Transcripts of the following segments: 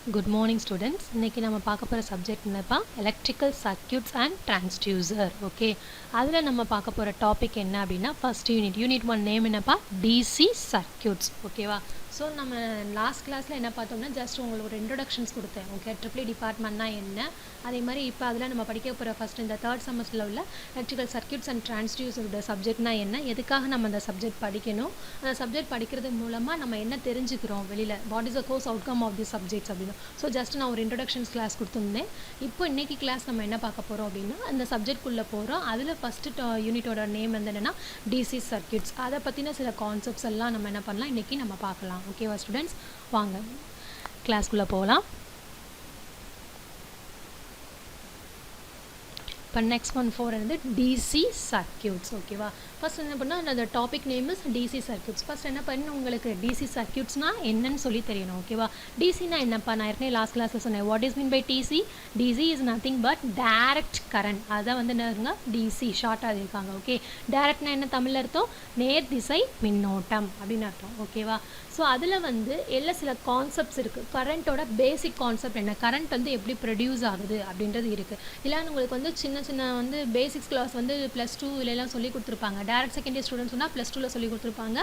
Good morning students. இன்னைக்கு நம்ம பார்க்க போற சப்ஜெக்ட் என்னப்பா electrical circuits and transducer. Okay, அதில் நம்ம பார்க்க போற டாபிக் என்ன அப்படின்னா ஃபர்ஸ்ட் யூனிட் 1 நேம் என்னப்பா DC circuits. ஓகேவா? ஸோ நம்ம லாஸ்ட் கிளாஸில் என்ன பார்த்தோம்னா ஜஸ்ட் உங்களுக்கு ஒரு இன்ட்ரொடக்ஷன்ஸ் கொடுத்தேன். ஓகே, ட்ரிபிள் டிபார்ட்மெண்ட்னா என்ன, அதே மாதிரி இப்போ அதில் நம்ம படிக்க போகிற ஃபஸ்ட் இந்த தேர்ட் செமஸ்டரில் உள்ள எலக்ட்ரிக்கல் சர்க்யூட்ஸ் அண்ட் டிரான்ஸ்டியூசரோட சப்ஜெக்ட்னா என்ன, எதுக்காக நம்ம அந்த சப்ஜெக்ட் படிக்கணும், அந்த சப்ஜெக்ட் படிக்கிறது மூலமாக நம்ம என்ன தெரிஞ்சுக்கிறோம் வெளியில், what is a course outcome of the subjects அப்படின்னு. ஸோ ஜஸ்ட் நான் ஒரு இன்ட்ரொடக்ஷன்ஸ் கிளாஸ் கொடுத்துருந்தேன். இப்போ இன்றைக்கி கிளாஸ் நம்ம என்ன பார்க்க போகிறோம் அப்படின்னா அந்த சப்ஜெக்ட்குள்ளே போகிறோம். அதில் ஃபஸ்ட்டு யூனிட்டோட நேம் வந்து என்னென்னா டிசி சர்க்யூட்ஸ். அதை பற்றின சில கான்செப்ட்ஸ் எல்லாம் நம்ம என்ன பண்ணலாம் இன்றைக்கி நம்ம பார்க்கலாம். ஓகேவா ஸ்டூடெண்ட்ஸ், வாங்க கிளாஸ்க்குள்ளே போகலாம். இப்போ நெக்ஸ்ட் 4 வந்து டிசி சர்க்யூட்ஸ். ஓகேவா, ஃபர்ஸ்ட் என்ன பண்ணால் அந்த topic name is D C circuits. First என்ன பண்ணணும், உங்களுக்கு டிசி சர்க்யூட்ஸ்னால் என்னன்னு சொல்லி தெரியணும். ஓகேவா, டிசினா என்னப்பா, நான் ஏற்கனவே லாஸ்ட் கிளாஸில் சொன்னேன். What is mean by D C? D C is nothing but direct current. அதான் வந்து என்னங்க டிசி ஷார்ட்டாக இருக்காங்க. ஓகே, டைரக்ட்னா என்ன தமிழில் அர்த்தம்? நேர் திசை மின்னோட்டம் அப்படின்னு அர்த்தம். ஓகேவா, ஸோ அதில் வந்து எல்லா சில கான்செப்ட்ஸ் இருக்குது. கரண்ட்டோட பேசிக் கான்செப்ட் என்ன, கரண்ட் வந்து எப்படி ப்ரொடியூஸ் ஆகுது அப்படின்றது இருக்குது. இல்லை உங்களுக்கு வந்து சின்ன வந்து பேசிக்ஸ் கிளாஸ் வந்து +2 எல்லாம் சொல்லி கொடுத்துருப்பாங்க. டேரக்ட் செகண்ட் இயர் ஸ்டூடெண்ட்ஸ் சொன்னால் +2ல் சொல்லி கொடுத்துருப்பாங்க.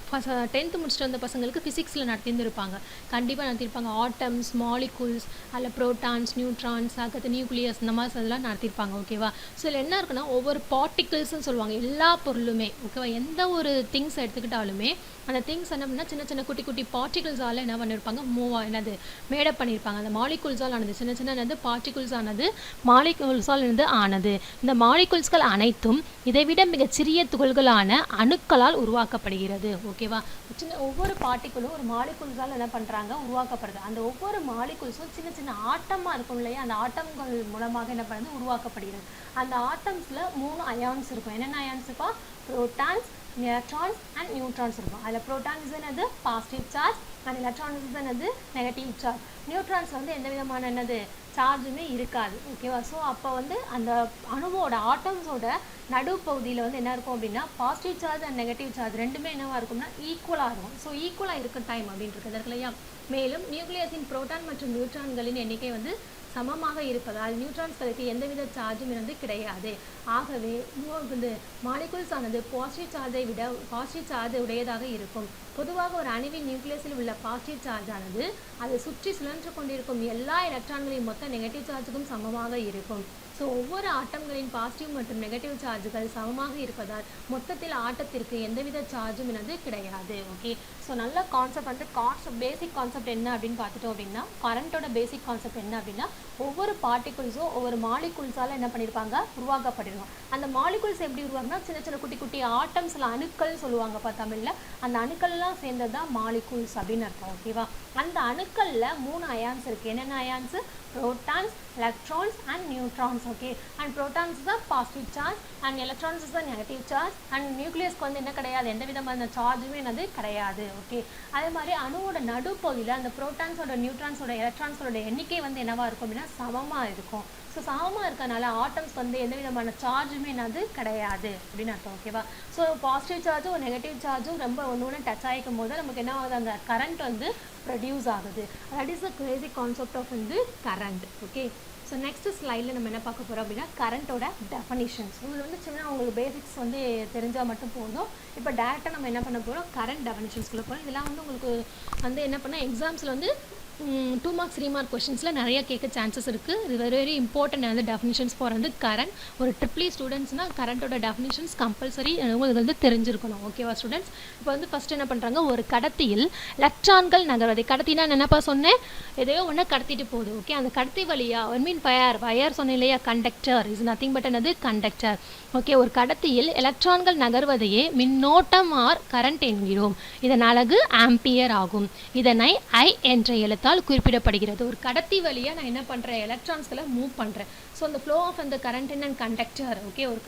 ஃபஸ்ட் 10th முடிச்சுட்டு வந்த பசங்களுக்கு ஃபிசிக்ஸில் நடத்தியிருப்பாங்க, கண்டிப்பாக நடத்தியிருப்பாங்க. ஆட்டம்ஸ், மாலிகூல்ஸ், அதில் ப்ரோட்டான்ஸ், நியூட்ரான்ஸ், அதுக்கடுத்து நியூக்ளியஸ், இந்த மாதிரி அதெல்லாம் நடத்தியிருப்பாங்க. ஓகேவா, ஸோ இதில் என்ன இருக்குன்னா ஒவ்வொரு பார்ட்டிகிள்ஸ்ன்னு சொல்லுவாங்க. எல்லா பொருளுமே ஓகேவா, எந்த ஒரு திங்ஸ் எடுத்துக்கிட்டாலுமே அந்த திங்ஸ் என்ன பண்ணால் சின்ன சின்ன குட்டி குட்டி பார்ட்டிகிள்ஸால் என்ன பண்ணியிருப்பாங்க, என்னது மேடப் பண்ணியிருப்பாங்க. அந்த மாலிகூல்ஸால் ஆனது, சின்ன சின்ன என்னது பார்ட்டிகிள்ஸ் ஆனது, மாலிகூல்ஸால் இருந்து ஆனது. இந்த மாலிகூல்ஸ்கள் அனைத்தும் இதைவிட மிகச்சிறிய துகள்களான அணுக்களால் உருவாக்கப்படுகிறது. ஓகேவா, சின்ன ஒவ்வொரு பார்ட்டிகிளும் ஒரு மாலிகூல்ஸால் என்ன பண்ணுறாங்க, உருவாக்கப்படுது. அந்த ஒவ்வொரு மாலிகூல்ஸும் சின்ன சின்ன ஆட்டமாக இருக்கும் இல்லையா, அந்த ஆட்டம்கள் மூலமாக என்ன பண்ணுறது, உருவாக்கப்படுகிறது. அந்த ஆட்டம்ஸில் 3 அயான்ஸ் இருக்கும். என்னென்ன அயான்ஸுப்பா? புரோட்டான்ஸ், எலக்ட்ரான்ஸ் அண்ட் நியூட்ரான்ஸ் இருக்கும். அதில் புரோட்டான்ஸ் என்னது பாசிட்டிவ் சார்ஜ் அண்ட் எலக்ட்ரான்ஸ் என்னது நெகட்டிவ் சார்ஜ். நியூட்ரான்ஸ் வந்து எந்த விதமான என்னது சார்ஜுமே இருக்காது. ஓகேவா, ஸோ அப்போ வந்து அந்த அணுவோட ஆட்டம்ஸோட நடுப்பகுதியில் வந்து என்ன இருக்கும் அப்படின்னா positive charge and negative charge ரெண்டுமே என்னவாக இருக்கும்னா ஈக்குவலாக இருக்கும். ஸோ ஈக்குவலாக இருக்க டைம் அப்படின்ட்டு இருக்கு இல்லையா. மேலும் நியூக்ளியஸின் புரோட்டான் மற்றும் நியூட்ரான்களின் எண்ணிக்கை வந்து சமமாக இருப்பதால் நியூட்ரான்ஸ்களுக்கு எந்தவித சார்ஜும் வந்து கிடையாது. ஆகவே வந்து மாலிகூல்ஸ் ஆனது பாசிட்டிவ் சார்ஜை விட பாசிட்டிவ் சார்ஜ் உடையதாக இருக்கும். பொதுவாக ஒரு அணுவின் நியூக்ளியஸில் உள்ள பாசிட்டிவ் சார்ஜ் ஆனது அதை சுற்றி சுழன்று கொண்டிருக்கும் எல்லா எலக்ட்ரான்களின் மொத்த நெகட்டிவ் சார்ஜுக்கும் சமமாக இருக்கும். ஸோ ஒவ்வொரு ஆட்டம்களின் பாசிட்டிவ் மற்றும் நெகட்டிவ் சார்ஜுகள் சமமாக இருப்பதால் மொத்தத்தில் ஆட்டத்திற்கு எந்தவித சார்ஜும் என்னது கிடையாது. ஓகே, ஸோ நல்ல கான்செப்ட் வந்து பேசிக் கான்செப்ட் என்ன அப்படின்னு பார்த்துட்டோம் அப்படின்னா, கரண்ட்டோட பேசிக் கான்செப்ட் என்ன அப்படின்னா ஒவ்வொரு பார்ட்டிகிள்ஸும் ஒவ்வொரு மாலிகூல்ஸால் என்ன பண்ணியிருப்பாங்க, உருவாக்கப்படுவாங்க. அந்த மாலிகூல்ஸ் எப்படி உருவாக்குனா சின்ன சின்ன குட்டி குட்டி ஆட்டம்ஸில் அணுக்கள் சொல்லுவாங்கப்பா தமிழில். அந்த அணுக்கள்லாம் சேர்ந்தது தான் மாலிகூல்ஸ் அப்படின்னு அர்த்தம். ஓகேவா, அந்த அணுக்களில் 3 அயான்ஸ் இருக்குது. என்னென்ன ions? protons, electrons and neutrons. Okay, and protons is the positive charge and electrons is the negative charge and nucleus வந்து என்ன கிடையாது, எந்த விதமான சார்ஜுமே என்னது கிடையாது. ஓகே, அதே மாதிரி அணுவோட நடுப்பகுதியில் அந்த புரோட்டான்ஸோட நியூட்ரான்ஸோட எலக்ட்ரான்ஸோட எண்ணிக்கை வந்து என்னவாக இருக்கும் அப்படின்னா சமமாக இருக்கும். ஸோ சமமாக இருக்கனால ஆட்டம்ஸ் வந்து எந்த விதமான சார்ஜுமே என்னது கிடையாது அப்படின்னு அர்த்தம். ஓகேவா, ஸோ பாசிட்டிவ் சார்ஜும் நெகட்டிவ் சார்ஜும் ரொம்ப ஒன்று டச் ஆகிக்கும் போது நமக்கு என்ன ஆகுது, அந்த கரண்ட் வந்து ப்ரொடியூஸ் ஆகுது. That is the basic concept of வந்து கரண்ட். ஓகே, ஸோ நெக்ஸ்ட் ஸ்லைடில் நம்ம என்ன பார்க்க போகிறோம் அப்படின்னா கரண்ட்டோட டெஃபனிஷன்ஸ். உங்களுக்கு வந்து சின்ன உங்களுக்கு பேசிக்ஸ் வந்து தெரிஞ்சால் மட்டும் போதும். இப்போ டேரெக்டாக நம்ம என்ன பண்ண போகிறோம், கரண்ட் டெஃபனிஷன்ஸ்குள்ளே போகிறோம். இதெல்லாம் வந்து உங்களுக்கு வந்து என்ன பண்ணால் எக்ஸாம்ஸில் வந்து 2 மார்க்ஸ் 3 மார்க் கொஷின்ஸில் நிறைய கேட்க சான்சஸ் இருக்குது. இது வெரி இம்பார்ட்டன்ட் வந்து டெஃபினிஷன்ஸ் ஃபார் வந்து கரண்ட். ஒரு ட்ரிபிள் ஸ்டூடெண்ட்ஸ்னால் கரண்ட்டோட டெஃபினிஷன்ஸ் கம்பல்சரி உங்களுக்கு வந்து தெரிஞ்சிருக்கணும். ஓகேவா ஸ்டூடெண்ட்ஸ், இப்போ வந்து ஃபஸ்ட் என்ன பண்ணுறாங்க, ஒரு கடத்தியில் எலக்ட்ரான்கள் நகர்வது. கடத்தினா என்னப்பா சொன்னேன், எதையோ ஒன்று கடத்திட்டு போகுது. ஓகே, அந்த கடத்தி வழியாக மீன் வயர் சொன்னேன் இல்லையா, கண்டக்டர் இஸ் நத்திங் பட் என்னது கண்டக்டர். ஓகே, ஒரு கடத்தியில் எலக்ட்ரான்கள் நகர்வதையே மின்னோட்டம் ஆர் கரண்ட் என்கிறோம். இதன் அலகு ஆம்பியர் ஆகும். இதனை I என்ற எழுத்து குறிப்பிடப்படுகிறது. ஒரு கடத்தி வழியா நான் என்ன பண்றேன், எலக்ட்ரான்ஸ்களை மூவ் பண்றேன். ஸோ அந்த ஃப்ளோ ஆஃப் அந்த கரண்ட் அண்ட் கண்டக்டர். ஓகே, ஒரு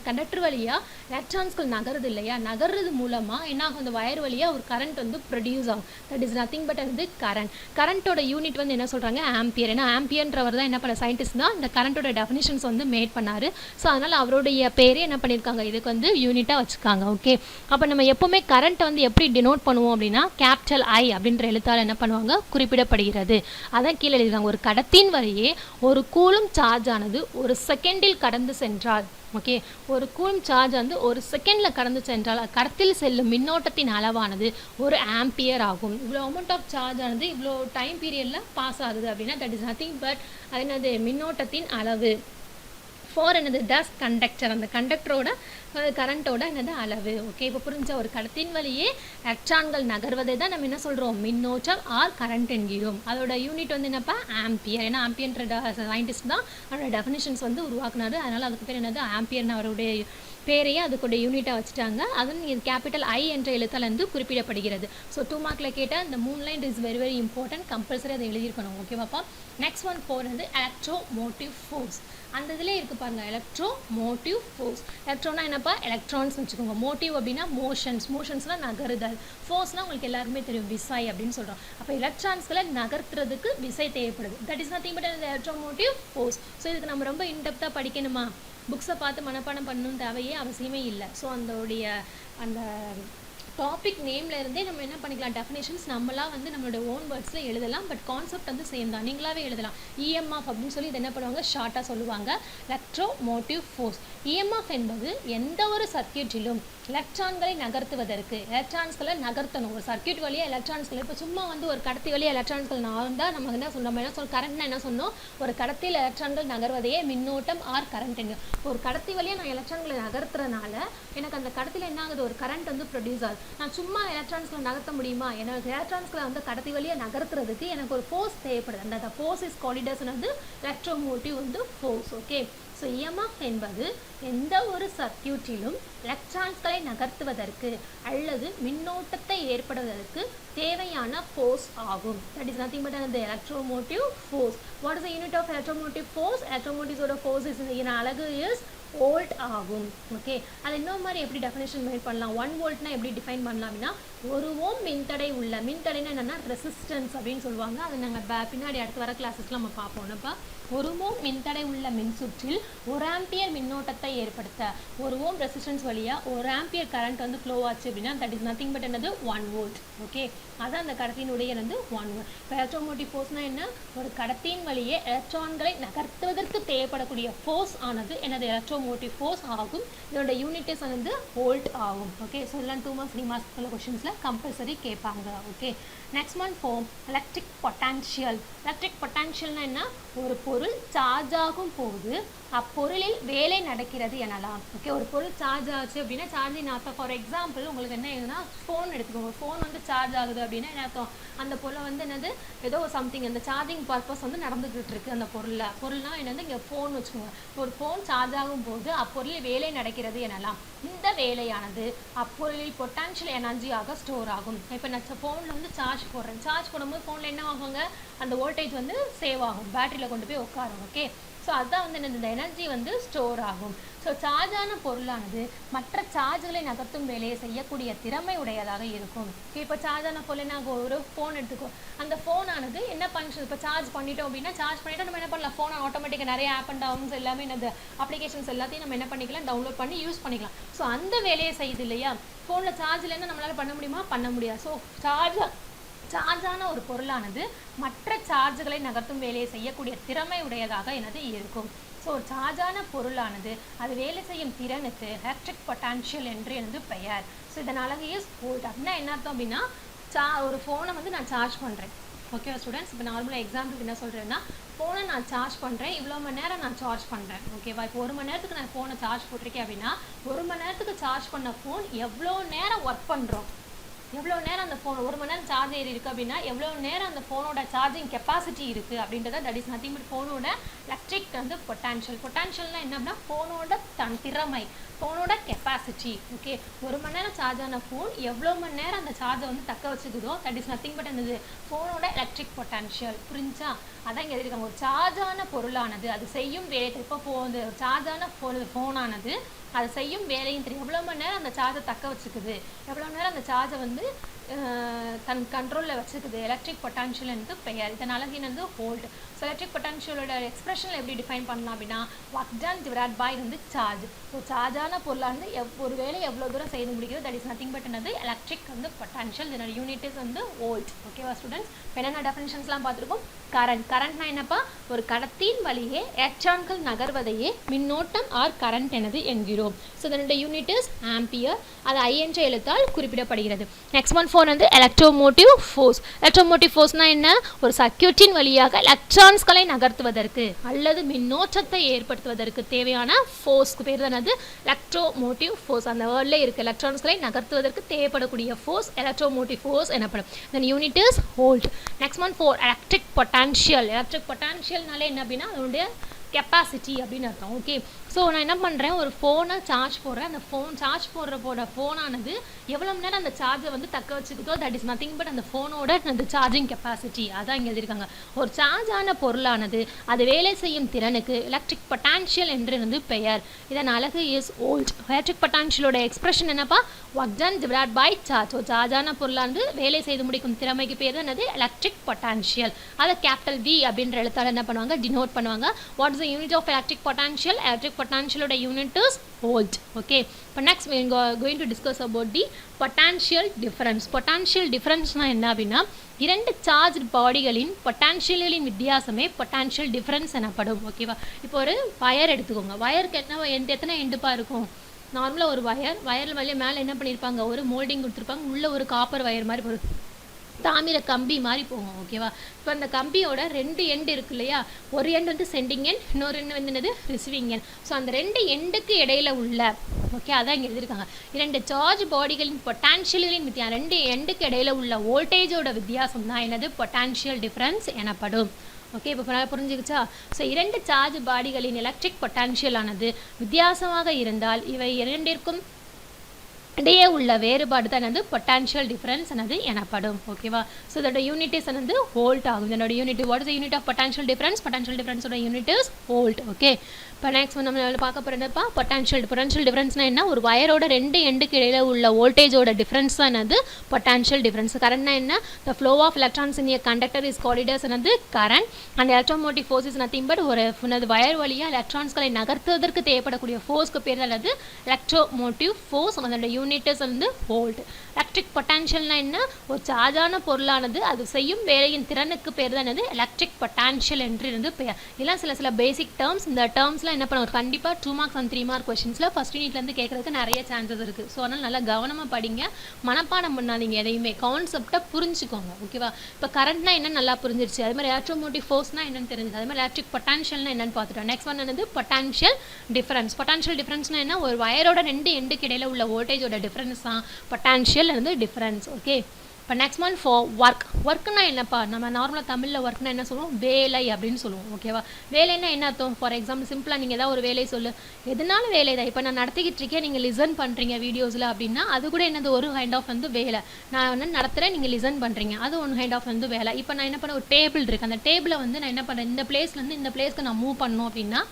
கண்டக்டர் வழியா எலக்ட்ரான்ஸ்கள் நகருது இல்லையா, நகர்றது மூலமா என்ன ஆகும், அந்த வயர் வழியா ஒரு கரண்ட் வந்து ப்ரொடியூஸ் ஆகும். தட் இஸ் நத்திங் பட் வந்து கரண்ட். கரண்ட்டோட யூனிட் வந்து என்ன சொல்றாங்க, ஆம்பியர். ஏன்னா ஆம்பியர்ன்றவர் தான் என்ன பண்ண சயின்டிஸ்ட் தான் இந்த கரண்ட்டோட டெஃபினிஷன்ஸ் வந்து மேட் பண்ணாரு. ஸோ அதனால அவருடைய பேரே என்ன பண்ணியிருக்காங்க, இதுக்கு வந்து யூனிட்டாக வச்சுக்காங்க. ஓகே, அப்போ நம்ம எப்பவுமே கரண்ட்டை வந்து எப்படி டினோட் பண்ணுவோம் அப்படின்னா கேபிட்டல் I அப்படின்ற எழுத்தால் என்ன பண்ணுவாங்க குறிப்பிட குறிப்பிடப்படுகிறது. அதான் கீழே எழுதிருக்காங்க. ஒரு கடத்தின் வழியே ஒரு கூலும் சார்ஜ் ஆனது ஒரு செகண்டில் கடந்து சென்றால், ஓகே, ஒரு கூலும் சார்ஜ் வந்து ஒரு செகண்டில் கடந்து சென்றால் கடத்தில் செல்லும் மின்னோட்டத்தின் அளவானது ஒரு ஆம்பியர் ஆகும். இவ்வளோ அமௌண்ட் ஆஃப் சார்ஜ் ஆனது இவ்வளோ டைம் பீரியடில் பாஸ் ஆகுது அப்படின்னா தட் இஸ் நத்திங் பட் அது என்னது, மின்னோட்டத்தின் அளவு. ஃபார் என்னது, டஸ் கண்டக்டர், அந்த கண்டக்டரோட கரண்ட்டோட என்னது அளவு. ஓகே, இப்போ புரிஞ்ச, ஒரு கடத்தின் வழியே எலக்ட்ரான்கள் நகர்வதை தான் நம்ம என்ன சொல்கிறோம், மின்னோட்டம் ஆர் கரண்ட் என்கிறோம். அதோட யூனிட் வந்து என்னப்பா, ஆம்பியர். ஏன்னா ஆம்பியர்ன்ற சயின்டிஸ்ட் தான் அதோட டெஃபினிஷன்ஸ் வந்து உருவாக்குனாரு. அதனால் அதுக்கு பேர் என்னது, ஆம்பியர்னு அவருடைய பேரையே அதுக்குடைய யூனிட்டாக வச்சுட்டாங்க. அதுவும் இது கேபிட்டல் ஐ என்ற எழுத்தால் வந்து குறிப்பிடப்படுகிறது. ஸோ 2 மார்க்கில் கேட்டால் இந்த 3 line is very very important, compulsory அதை எழுதியிருக்கணும். ஓகேவாப்பா. நெக்ஸ்ட் ஒன் வந்து எலக்ட்ரோ மோட்டிவ் ஃபோர்ஸ். அந்த இதில் இருக்குது பாருங்கள், எலக்ட்ரோ மோட்டிவ் ஃபோர்ஸ். எலக்ட்ரோனா என்னப்பா, எலக்ட்ரான்ஸ் வச்சுக்கோங்க. மோட்டிவ் அப்படின்னா மோஷன்ஸ்னால் நகருதல். ஃபோர்ஸ்னால் உங்களுக்கு எல்லாருக்குமே தெரியும், விசை அப்படின்னு சொல்கிறோம். அப்போ எலக்ட்ரான்ஸ்களை நகர்த்துறதுக்கு விசை தேவைப்படுது. தட் இஸ் நத்திங் பட் அந்த எலக்ட்ரோ மோட்டிவ் ஃபோர்ஸ். ஸோ இதுக்கு நம்ம ரொம்ப இன்டெப்த்தாக படிக்கணுமா, புக்ஸை பார்த்து மனப்பாடம் பண்ணணும் தேவையே அவசியமே இல்லை. ஸோ அந்த டாபிக் நேம்ல இருந்தே நம்ம என்ன பண்ணிக்கலாம், டெஃபினேஷன்ஸ் நம்மளாம் வந்து நம்மளோட ஓன் வேர்ட்ஸில் எழுதலாம். பட் கான்செப்ட் வந்து சேம் தான், நீங்களாவே எழுதலாம். இஎம்எஃப் அப்படின்னு சொல்லி இது என்ன பண்ணுவாங்க, ஷார்ட்டாக சொல்லுவாங்க, எலக்ட்ரோ மோட்டிவ் ஃபோர்ஸ். இஎம்எஃப் என்பது எந்த ஒரு சர்க்கியூட்டிலும் எலக்ட்ரான்களை நகர்த்துவதற்கு, எலக்ட்ரான்ஸ்களை நகர்த்தணும். ஒரு சர்க்கியூட் வழியாக எலக்ட்ரான்ஸ்கள், இப்போ சும்மா வந்து ஒரு கடத்தி வழியாக எலக்ட்ரான்ஸ்கள் நகர்ந்தால் நம்ம என்ன சொல்கிறோம், என்ன சொல் கரண்ட்னா என்ன சொன்னோம், ஒரு கடத்தியில் எலக்ட்ரான்கள் நகர்வதையே மின்னோட்டம் ஆர் கரண்ட் என்கிறோம். ஒரு கடத்தி வழியாக நான் எலக்ட்ரான்களை நகர்த்துறதுனால எனக்கு அந்த கடத்தியில் என்ன ஆகுது, ஒரு கரண்ட் வந்து ப்ரொடியூஸ் ஆகுது. நான் சும்மா எலக்ட்ரான்ஸ்களை நகர்த்த முடியுமா, எனக்கு எலக்ட்ரான்ஸ்களை வந்து கடத்தி வழியாக நகர்த்துறதுக்கு எனக்கு ஒரு ஃபோர்ஸ் தேவைப்படுது. அந்த ஃபோர்ஸ் இஸ் கால்ட் அஸ் வந்து எலக்ட்ரோமோட்டிவ் வந்து ஃபோர்ஸ். ஓகே, ஸோ இஎம்எஃப் என்பது எந்த ஒரு சர்க்கியூட்டிலும் எலக்ட்ரான்ஸ்களை நகர்த்துவதற்கு அல்லது மின்னோட்டத்தை ஏற்படுவதற்கு தேவையான ஃபோர்ஸ் ஆகும். தட் இஸ் நத்திங் பட் அந்த electromotive force. What is the unit of electromotive force? எலக்ட்ரோமோட்டிவ்ஸோட ஃபோர்ஸ் இஸ் இதன் அலகு இஸ் வோல்ட் ஆகும். ஓகே, அது இன்னொரு மாதிரி எப்படி டெஃபினேஷன் மேட் பண்ணலாம், 1 வோல்ட்னா எப்படி டிஃபைன் பண்ணலாம் அப்படின்னா, 1 ஓம் மின்தடை உள்ள, மின்தடைனா என்னென்னா ரெசிஸ்டன்ஸ் அப்படின்னு சொல்லுவாங்க. அது நாங்கள் பின்னாடி அடுத்து வர கிளாஸஸ்லாம் நம்ம பார்ப்போம்ப்பா. 1 ஓம் மின்தடை உள்ள மின்சுற்றில் 1 ஆம்பியர் மின்னோட்டத்தை ஏற்படுத்த 1 ஓம் ரெசிஸ்டன்ஸ் வழியாக 1 ஆம்பியர் கரண்ட் வந்து ஃப்ளோ ஆச்சு அப்படின்னா தட் இஸ் நத்திங் பட் என்னது 1 வோல்ட். ஓகே, அதான் அந்த கடத்தினுடைய வந்து 1 வோல்ட். இப்போ எலக்ட்ரோமோட்டிவ் ஃபோர்ஸ்னால் என்ன, ஒரு கடத்தின் வழியே எலக்ட்ரான்களை நகர்த்துவதற்கு தேவைப்படக்கூடிய ஃபோர்ஸ் ஆனது எனது எலக்ட்ரோமோட்டிவ் ஃபோர்ஸ் ஆகும். இதோட யூனிட்ஸ் வந்து வோல்ட் ஆகும். ஓகே, ஸோ எல்லாம் 2 மார்க்ஸ் 3 மார்க்ஸ் உள்ள கொஸ்டின்ஸில் கம்பல்சரி கேட்பாங்க. Okay, next one form electric potential. Electric பொட்டான்ஷியல்னா என்ன, ஒரு பொருள் சார்ஜ் ஆகும் போது அப்பொருளில் வேலை நடக்கிறது எனலாம். ஓகே, ஒரு பொருள் சார்ஜ் ஆச்சு அப்படின்னா சார்ஜிங் அப்போ ஃபார் எக்ஸாம்பிள் உங்களுக்கு என்ன ஆகுதுன்னா, ஃபோன் எடுத்துக்கோங்க. ஃபோன் வந்து சார்ஜ் ஆகுது அப்படின்னா என்ன அர்த்தம், அந்த பொருளை வந்து என்னது ஏதோ சம்திங் அந்த சார்ஜிங் பர்பஸ் வந்து நடந்துக்கிட்டு இருக்குது அந்த பொருள்னா என்னது, இங்கே ஃபோன் வச்சுக்கோங்க. ஒரு ஃபோன் சார்ஜ் ஆகும் போது அப்பொருளில் வேலை நடக்கிறது எனலாம். இந்த வேலையானது அப்பொருளில் பொட்டான்ஷியல் எனர்ஜியாக ஸ்டோர் ஆகும். இப்போ நான் ஃபோனில் வந்து சார்ஜ் போடுறேன், சார்ஜ் போடும்போது ஃபோனில் என்ன ஆகுங்க, அந்த வோல்டேஜ் வந்து சேவ் ஆகும், பேட்டரியில் கொண்டு போய் உட்காரும். ஓகே, ஸோ அதுதான் வந்து இந்த எனர்ஜி வந்து ஸ்டோர் ஆகும். ஸோ சார்ஜான பொருளானது மற்ற சார்ஜ்களை நகர்த்தும் வேலையை செய்யக்கூடிய திறமை உடையதாக இருக்கும். இப்போ சார்ஜான பொருள் என்ன, ஒரு ஃபோன் எடுத்துக்கோ, அந்த ஃபோனானது என்ன ஃபங்க்ஷன், இப்போ சார்ஜ் பண்ணிட்டோம் அப்படின்னா சார்ஜ் பண்ணிவிட்டு நம்ம என்ன பண்ணலாம், ஃபோனை ஆட்டோமேட்டிக்காக நிறைய ஆப் அண்ட் டவுன்ஸ் எல்லாமே என்னது அப்ளிகேஷன்ஸ் எல்லாத்தையும் நம்ம என்ன பண்ணிக்கலாம், டவுன்லோட் பண்ணி யூஸ் பண்ணிக்கலாம். ஸோ அந்த வேலையை செய்யுது இல்லையா, ஃபோனில் சார்ஜ் இல்லைன்னா நம்மளால் பண்ண முடியுமா, பண்ண முடியாது. ஸோ சார்ஜான ஒரு பொருளானது மற்ற சார்ஜ்களை நகர்த்தும் வேலையை செய்யக்கூடிய திறமை உடையதாக எனது இருக்கும். ஸோ ஒரு சார்ஜான பொருளானது அது வேலை செய்யும் திறனுக்கு எலக்ட்ரிக் பொட்டான்ஷியல் என்று எனது பெயர். ஸோ இதன் அழகு இஸ் வோல்ட். அப்படின்னா என்ன அர்த்தம் அப்படின்னா, ஒரு ஃபோனை வந்து நான் சார்ஜ் பண்ணுறேன். ஓகேவா ஸ்டூடெண்ட்ஸ், இப்போ நார்மலாக எக்ஸாம்பிளுக்கு என்ன சொல்கிறேன்னா, ஃபோனை நான் சார்ஜ் பண்ணுறேன், இவ்வளோ மணி நேரம் நான் சார்ஜ் பண்ணுறேன். ஓகேவா, இப்போ 1 மணி நேரத்துக்கு நான் ஃபோனை சார்ஜ் போட்டிருக்கேன் அப்படின்னா 1 மணி நேரத்துக்கு சார்ஜ் பண்ண ஃபோன் எவ்வளோ நேரம் ஒர்க் பண்ணுறோம், எவ்வளோ நேரம் அந்த ஃபோன் 1 மணி நேரம் சார்ஜ் ஏறி இருக்குது அப்படின்னா எவ்வளோ நேரம் அந்த ஃபோனோட சார்ஜிங் கெப்பாசிட்டி இருக்குது அப்படின்றத தட் இஸ் நத்திங் பட் ஃபோனோட எலக்ட்ரிக் வந்து பொட்டான்ஷியல். பொட்டான்ஷியல்னால் என்ன அப்படின்னா ஃபோனோட திறமை, ஃபோனோட கெப்பாசிட்டி. ஓகே, 1 மணி நேரம் சார்ஜ் ஆன ஃபோன் எவ்வளோ மணி நேரம் அந்த சார்ஜை வந்து தக்க வச்சுக்குதோ தட் இஸ் நத்திங் பட் என்னது ஃபோனோட எலக்ட்ரிக் பொட்டான்ஷியல். புரிஞ்சா, அதான் இங்கே எழுதியிருக்காங்க. ஒரு சார்ஜான பொருளானது அது செய்யும் வேலை, இப்போ ஒரு சார்ஜான ஃபோனானது அது செய்யும் வேலையும் தெரியும், எவ்வளோ மணி நேரம் அந்த சார்ஜை தக்க வச்சுக்குது, எவ்வளோ நேரம் அந்த சார்ஜை வந்து தன் கண்ட்ரோலில் வச்சுக்குது எலக்ட்ரிக் பொட்டான்ஷியல் என்று பெயர். இதன் அழகின் வந்து வோல்ட். ஸோ எலக்ட்ரிக் பொட்டான்ஷியலோட எக்ஸ்பிரஷனில் எப்படி டிஃபைன் பண்ணலாம் அப்படின்னா ஒர்க் டன் டிவைட் பை வந்து சார்ஜ். ஸோ சார்ஜான பொருளாக வந்து ஒரு வேலை எவ்வளோ தூரம் செய்து முடிக்கிறது தட் இஸ் நத்திங் பட் என்னது எலக்ட்ரிக் வந்து பொட்டான்ஷியல். இதனோட யூனிட் இஸ் வந்து வோல்ட். ஓகேவா ஸ்டூடெண்ட்ஸ்? என்னென்ன டெஃபினிஷன்ஸ்லாம் பார்த்துருக்கோம். கரண்ட்னா என்னப்பா? ஒரு கடத்தின் வழியே எலக்ட்ரான்கள் நகர்வதையே மின்னோட்டம் ஆர் கரண்ட் எனது என்கிறோம். ஸோ இதனுடைய யூனிட் இஸ் ஆம்பியர். அது ஐ என்ற எழுத்தால் குறிப்பிடப்படுகிறது. நெக்ஸ்ட் ஒன் ஃபோர் வந்து எலக்ட்ரோமோட்டிவ் ஃபோர்ஸ். எலக்ட்ரோமோட்டிவ் ஃபோர்ஸ்னால் என்ன? ஒரு சர்க்யூட்டின் வழியாக எலக்ட்ரான்ஸ்களை நகர்த்துவதற்கு அல்லது மின்னோட்டத்தை ஏற்படுத்துவதற்கு தேவையான ஃபோர்ஸ்க்கு பேர் தான் அது எலக்ட்ரோமோட்டிவ் ஃபோர்ஸ். அந்த வேர்டில் இருக்குது எலக்ட்ரான்ஸ்களை நகர்த்துவதற்கு தேவைப்படக்கூடிய ஃபோர்ஸ் எலக்ட்ரோமோட்டிவ் ஃபோர்ஸ் எனப்படும். Then unit is volt. Next one for electric potential. Electric பொட்டான்ஷியல்னாலே என்ன அப்படின்னா அதனுடைய கெப்பாசிட்டி அப்படின்னு அர்த்தம். ஓகே, ஸோ நான் என்ன பண்ணுறேன், ஒரு ஃபோனை சார்ஜ் போடுறேன். அந்த சார்ஜ் போடுற ஃபோனானது எவ்வளோ நேரம் அந்த சார்ஜை வந்து தக்க வச்சுக்கிட்டோ தட் இஸ் நத்திங் பட் அந்த ஃபோனோட அந்த சார்ஜிங் கெப்பாசிட்டி. அதான் இங்கே எழுதியிருக்காங்க. ஒரு சார்ஜான பொருளானது அது வேலை செய்யும் திறனுக்கு எலக்ட்ரிக் பொட்டான்ஷியல் என்று வந்து பெயர். இதன் அழகு இஸ் வோல்ட். எலக்ட்ரிக் பொட்டான்ஷியலோட எக்ஸ்பிரஷன் என்னப்பா? Work done divide by charge. So சார்ஜான பொருளானது வேலை செய்து முடிக்கும் திறமைக்கு பேர் தான் என்னது எலக்ட்ரிக் பொட்டான்ஷியல். அதை கேபிட்டல் வி அப்படின்ற எழுத்தால் என்ன பண்ணுவாங்க? டினோட் பண்ணுவாங்க. What is the unit of electric potential? Electric பொட்டான்ஷியலோட யூனிட் இஸ் வோல்ட். ஓகே, இப்போ next we are going to discuss about the potential difference. potential differenceனா என்ன அப்படின்னா இரண்டு சார்ஜ் பாடிகளின் பொட்டான்ஷியல்களின் வித்தியாசமே பொட்டான்ஷியல் டிஃபரன்ஸ் எனப்படும். ஓகேவா? இப்போ ஒரு வயர் எடுத்துக்கோங்க. வயருக்கு எத்தனை எண்டுப்பா இருக்கும்? நார்மலாக ஒரு வயரில் வழியாக மேலே என்ன பண்ணியிருப்பாங்க? ஒரு மோல்டிங் கொடுத்துருப்பாங்க. உள்ளே ஒரு காப்பர் வயர் மாதிரி ஒரு தாமிர கம்பி மாதிரி போகும். ஓகேவா? இப்போ அந்த கம்பியோட ரெண்டு எண்டு இருக்கு இல்லையா? ஒரு எண்டு வந்து சென்டிங் எண்ட், இன்னொரு எண்டு வந்து என்னது ரிசீவிங் எண்ட். ஸோ அந்த ரெண்டு எண்டுக்கு இடையில உள்ள ஓகே அதான் இங்கே எழுதியிருக்காங்க. இரண்டு சார்ஜ் பாடிகளின் பொட்டான்ஷியல்களின் வித்தியாசம், ரெண்டு எண்டுக்கு இடையில உள்ள வோல்டேஜோட வித்தியாசம் தான் என்னது பொட்டான்ஷியல் டிஃபரன்ஸ் எனப்படும். ஓகே, இப்போ புரிஞ்சுக்கிச்சா? ஸோ இரண்டு சார்ஜ் பாடிகளின் எலக்ட்ரிக் பொட்டான்ஷியல் ஆனது வித்தியாசமாக இருந்தால் இவை இரண்டிற்கும் இடையே உள்ள வேறுபாடு தான் என்னது பொட்டான்ஷியல் டிஃபரன்ஸ் என்னது எனப்படும். ஓகேவா? ஸோ இதோட யூனிட் இஸ் என்னது வோல்ட் ஆகும். இதோட unit what is the unit of potential difference? Potential டிஃபரன்ஸோட யூனிட் இஸ் வோல்ட். ஓகே, இப்போ நெக்ஸ்ட் நம்ம பார்க்க போகிறப்பா பொட்டான்ஷியல் டிஃபரன்ஸ்னா என்ன? ஒரு வயரோட ரெண்டு எண்டுக்கு இடையில உள்ள வோல்டேஜோட டிஃபரன்ஸ் தான் என்னது பொட்டான்ஷியல் டிஃபரன்ஸ். கரண்ட்னா என்ன? The flow of electrons in a conductor is called as என்னது current. And electromotive force is nothing but ஒரு வயர் வழியாக எலக்ட்ரான்ஸ்களை நகர்த்துவதற்கு தேவைப்படக்கூடிய ஃபோர்ஸ்க்கு பேர் தான் என்னது எலக்ட்ரோமோட்டிவ் ஃபோர்ஸ். அதோட யூனிட் இஸ் வந்து வோல்ட். எலக்ட்ரிக் பொட்டான்ஷியல்னா என்ன? ஒரு சார்ஜான பொருளானது அது செய்யும் வேலையின் திறனுக்கு பேர் தான் என்னது எலக்ட்ரிக் பொட்டான்ஷியல் என்று இருந்து பெயர். இதெல்லாம் சில பேசிக் டேர்ம்ஸ். இந்த டேர்ம்ஸ்லாம் என்ன பண்ணுவோம்? கண்டிப்பாக 2 மார்க்ஸ் அண்ட் 3 மார்க் கொஸ்டின்ஸில் ஃபஸ்ட் யூனிட்லேருந்து கேட்கறதுக்கு நிறைய சான்சஸ் இருக்குது. ஸோ அதனால் நல்லா கவனமாக படிங்க, மனப்பாடம் பண்ணாதீங்க, எதையுமே கான்செப்டை புரிஞ்சுக்கோங்க. ஓகேவா? இப்போ கரண்ட்னா என்னன்னு நல்லா புரிஞ்சிருச்சு. அது மாதிரி எலக்ட்ரோமோட்டிவ் ஃபோர்ஸ்னா என்னன்னு தெரிஞ்சது. அது மாதிரி எலக்ட்ரிக் பொட்டான்ஷியல்னா என்னன்னு பார்த்துட்டோம். நெக்ஸ்ட் ஒன் என்னது பொட்டான்ஷியல் டிஃபரன்ஸ். பொட்டான்ஷியல் டிஃபரன்ஸ்னா என்ன? ஒரு வயரோட ரெண்டு எண்டுக்கு இடையில உள்ள வோல்டேஜோட டிஃபரன்ஸ் தான் பொட்டான்ஷியல் வந்து டிஃபரன்ஸ். ஓகே, இப்போ நெக்ஸ்ட் ஒன் ஃபார் ஒர்க்னா என்னப்பா? நம்ம நார்மலாக தமிழில் ஒர்க்னா என்ன சொல்லுவோம்? வேலை அப்படின்னு சொல்லுவோம். ஓகேவா? வேலைன்னா என்ன அர்த்தம்? ஃபார் எக்ஸாம்பிள் சிம்பிளாக நீங்கள் ஏதாவது ஒரு வேலை சொல்லு, எதனாலும் வேலை தான். இப்போ நான் நடத்திக்கிட்டு இருக்கேன், நீங்கள் லிசன் பண்ணுறீங்க வீடியோஸில் அப்படின்னா அது கூட என்னது ஒரு ஹைண்ட் ஆஃப் வந்து வேலை. நான் வந்து நடத்துகிறேன், நீங்கள் லிசன் பண்ணுறீங்க, அது ஒன் ஹைண்ட் ஆஃப் வந்து வேலை. இப்போ நான் என்ன பண்ண, ஒரு டேபிள் இருக்குது, அந்த டேபிளை வந்து நான் என்ன பண்ணுறேன், இந்த பிளேஸ்லேருந்து இந்த பிளேஸ்க்கு நான் மூவ் பண்ணணும் அப்படின்னா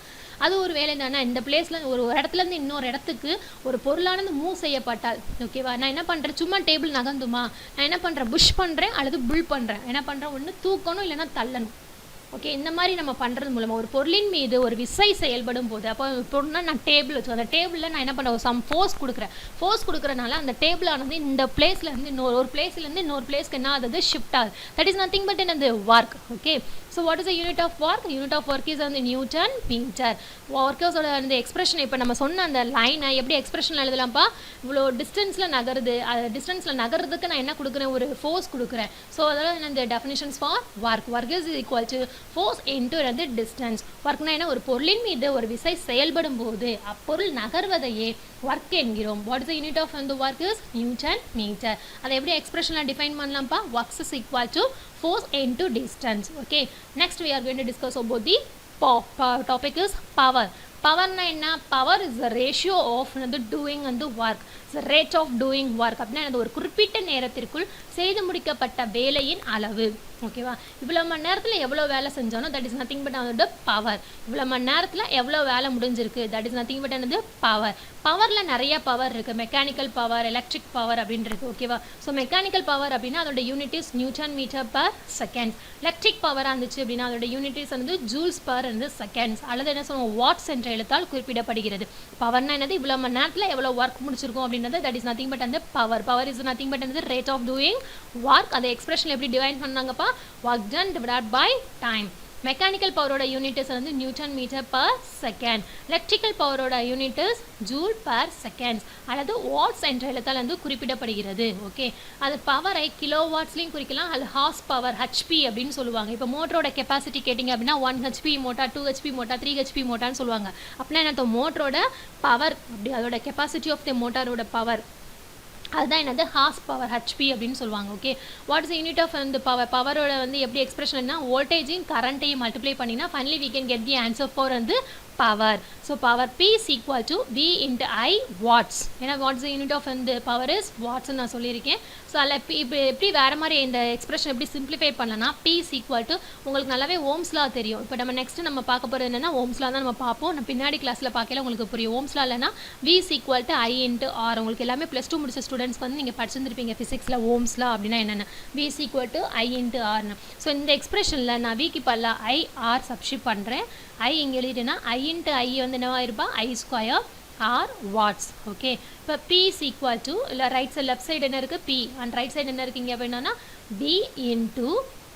அது ஒரு வேலை தானே. இந்த பிளேஸில் ஒரு இடத்துலேருந்து இன்னொரு இடத்துக்கு ஒரு பொருளானது மூவ் செய்யப்பட்டால் ஓகேவா, நான் என்ன பண்ணுறேன், சும்மா டேபிள் நகர்ந்துமா, நான் என்ன பண்ணுறேன், புஷ் பண்ணுறேன் அல்லது புல் பண்ணுறேன். என்ன பண்ணுறேன், ஒன்று தூக்கணும் இல்லைன்னா தள்ளணும். ஓகே, இந்த மாதிரி நம்ம பண்ணுறது மூலமாக ஒரு பொருளின் மீது ஒரு விசை செயல்படும் போது, அப்போ பொருள்னா நான் டேபிள் வச்சு அந்த டேபிளில் நான் என்ன பண்ணுறேன், சம் ஃபோர்ஸ் கொடுக்குறேன். ஃபோர்ஸ் கொடுக்குறனால அந்த டேபிளானது இந்த பிளேஸ்லேருந்து இன்னொரு பிளேஸ்லேருந்து இன்னொரு பிளேஸ்க்கு என்ன ஆகுது, ஷிஃப்ட் ஆகுது. தட் இஸ் நத்திங் பட் என்னது work. Okay, so what is the unit of work? Unit of work is வந்து நியூட்டன் மீட்டர். ஒர்க்கர்ஸோட அந்த எக்ஸ்பிரஷன் இப்போ நம்ம சொன்ன அந்த லைனை எப்படி எக்ஸ்பிரஷன் எழுதலாம்ப்பா, இவ்வளோ டிஸ்டன்ஸில் நகருது, அது டிஸ்டன்ஸில் நகர்றதுக்கு நான் என்ன கொடுக்குறேன், ஒரு ஃபோர்ஸ் கொடுக்குறேன். ஸோ அதெல்லாம் இந்த definitions for work is equal to force into வந்து டிஸ்டன்ஸ். ஒர்க்னா என்ன, ஒரு பொருளின் மீது ஒரு விசை செயல்படும் போது அப்பொருள் நகர்வதையே ஒர்க் என்கிறோம். What is the unit of வந்து ஒர்க் இஸ் நியூட்டன் மீட்டர். அதை எப்படி எக்ஸ்பிரஷனில் டிஃபைன் பண்ணலாம்ப்பா, works is equal to force into distance. Okay, next we are going to discuss about the topic is power. Power na enna, power is the ratio of the doing and the work. Rate of doing work அப்படின்னா அது ஒரு குறிப்பிட்ட நேரத்திற்குள் செய்து முடிக்கப்பட்ட வேலையின் அளவு. ஓகேவா, இவ்வளோ மணி நேரத்தில் எவ்வளோ வேலை செஞ்சோனோ தட் இஸ் நத்திங் பட் அதோட பவர். இவ்வளோ மணி நேரத்தில் எவ்வளோ வேலை முடிஞ்சிருக்கு தட் இஸ் நத்திங் பட் என்னது பவர். பவரில் நிறைய பவர் இருக்குது, மெக்கானிக்கல் பவர், எலக்ட்ரிக் பவர் அப்படின்னு இருக்குது. ஓகேவா, ஸோ மெக்கானிக்கல் பவர் அப்படின்னா அதோட unit is newton metre per second. Electric பவராக இருந்துச்சு அப்படின்னா அதோட யூனிட் இஸ் வந்து ஜூல்ஸ் பர் செகண்ட்ஸ், அல்லது என்ன சொல்லுவோம் வாட்ஸ் என்ற எழுத்தால் குறிப்பிடப்படுகிறது. பவர்னா என்னது, இவ்வளோ மணி நேரத்தில் எவ்வளோ ஒர்க் முடிச்சிருக்கோம் அப்படின்றது தட் இஸ் நத்திங் பட் அந்த power. Power is nothing but அந்த ரேட் ஆஃப் டூயிங் ஒர்க். அந்த எக்ஸ்பிரஷன் எப்படி டிவைட் பண்ணாங்கப்பா, work done divided by time. Mechanical பவரோட யூனிட் இஸ் வந்து Newton metre per second. Electrical பவரோட unit is joule per seconds, அல்லது watts என்ற எழுத்தால் வந்து குறிப்பிடப்படுகிறது. ஓகே, அது பவரை கிலோ வாட்ஸ்லையும் குறிக்கலாம், அது ஹார்ஸ் பவர் ஹெச்பி அப்படின்னு சொல்லுவாங்க. இப்போ மோட்டரோட கெப்பாசிட்டி கேட்டிங்க அப்படின்னா 1 HP motor, 2 HP motor, 3 HP மோட்டார்னு சொல்லுவாங்க. அப்படின்னா என்ன, மோட்டரோட பவர் அப்படி அதோட கெப்பாசிட்டி ஆஃப் த மோட்டாரோட பவர் அதுதான் என்னது ஹார்ஸ் பவர் ஹெச்பி அப்படின்னு சொல்லுவாங்க. Okay, what is unit of அந்த பவர். பவரோட வந்து எப்படி எக்ஸ்பிரஷன்னா வோல்டேஜையும் கரண்ட்டையும் மல்டிப்ளை பண்ணினா finally we can get the answer for வந்து power. So power P is equal to V into I watts. ஏன்னா வாட்ஸ் த யூனிட் ஆஃப் அந்த பவர் இஸ் வாட்ஸ்ன்னு நான் சொல்லியிருக்கேன். ஸோ அதில் இப்போ எப்படி வேறு மாதிரி இந்த எக்ஸ்பிரஷன் எப்படி சிம்பிளிஃபை பண்ணலன்னா P is equal to உங்களுக்கு நல்லாவே ஓம்ஸ் லா தெரியும். இப்போ நம்ம நெக்ஸ்ட் நம்ம பார்க்க போகிறது என்னென்னா ஓம்ஸ் லா தான் நம்ம பார்ப்போம். நம்ம பின்னாடி கிளாஸில் பார்க்கல உங்களுக்கு புரியும். ஓம்ஸ் லா இல்லைன்னா V is equal to I into R. உங்களுக்கு எல்லாமே +2 முடிச்ச ஸ்டூடெண்ட்ஸ்க்கு வந்து நீங்கள் படிச்சிருந்துருப்பீங்க ஃபிசிக்ஸில் ஓம்ஸ் லா அப்படின்னா என்னென்ன, V is equal to I into Rன்னு. ஸோ இந்த எக்ஸ்பிரஷனில் நான் விக்கு பல்ல IR சப்ஸ்டிட் பண்ணுறேன். I இங்கே எழுதிட்டேன்னா I into I வந்து என்னவா இருப்பா, I square R watts. Okay, இப்போ P is equal to இல்லை ரைட் சைடு லெஃப்ட் சைடு என்ன இருக்குது P அண்ட் ரைட் சைடு என்ன இருக்குது இங்கே அப்படின்னா V into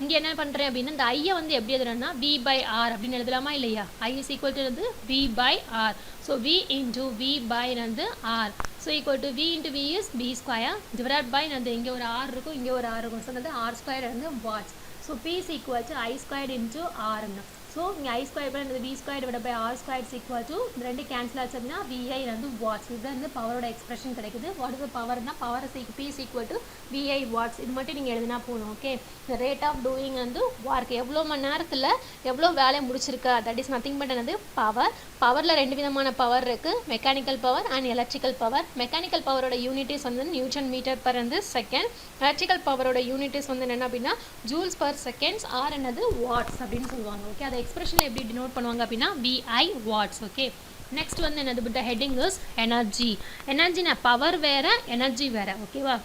இங்கே என்ன பண்ணுறேன் அப்படின்னா இந்த ஐயை வந்து எப்படி எழுதுறேன்னா V by R அப்படின்னு எழுதலாமா இல்லையா. I is equal to வந்து V by R. So V into V by வந்து R. So equal to V into V is V square divide by வந்து இங்கே ஒரு R இருக்கும் இங்கே ஒரு R இருக்கும். ஸோ வந்து R ஸ்கொயர் வந்து watts. So P is equal to I square into Rன்னு. ஸோ இங்கே I square by V square divide by R square is equal to இந்த ரெண்டு கேன்சல் ஆச்சு அப்படின்னா VI வந்து வாட்ஸ். இதுதான் வந்து பவரோட எக்ஸ்பிரஷன் கிடைக்குது. வாட் இஸ் பவர்னா power P is equal to VI watts. இது மட்டும் நீங்கள் எழுதினா போதும். ஓகே, இந்த ரேட் ஆஃப் டூயிங் வந்து ஒர்க் எவ்வளோ மணி நேரத்தில் எவ்வளோ வேலையை முடிச்சிருக்கா தட் இஸ் நத்திங் பட் என்னது பவர். பவரில் ரெண்டு விதமான பவர் இருக்குது, mechanical power and electrical power. Mechanical பவரோட யூனிட்டிஸ் வந்து நியூட்டன் மீட்டர் பர் வந்து செகண்ட். எலக்ட்ரிக்கல் பவரோட யூனிட்டிஸ் வந்து என்ன அப்படின்னா ஜூல்ஸ் பர் செகண்ட்ஸ் ஆர் என்னது வாட்ஸ் அப்படின்னு சொல்லுவாங்க. ஓகே, அதை எக்ஸ்பிரஷனில் எப்படி டினோட் பண்ணுவாங்க அப்படின்னா VI வாட்ஸ். ஓகே, நெக்ஸ்ட் வந்து என்னது பட் ஹெட்டிங் இஸ் எனர்ஜி. எனர்ஜினா பவர் வேறு எனர்ஜி வேறு. ஓகேவா,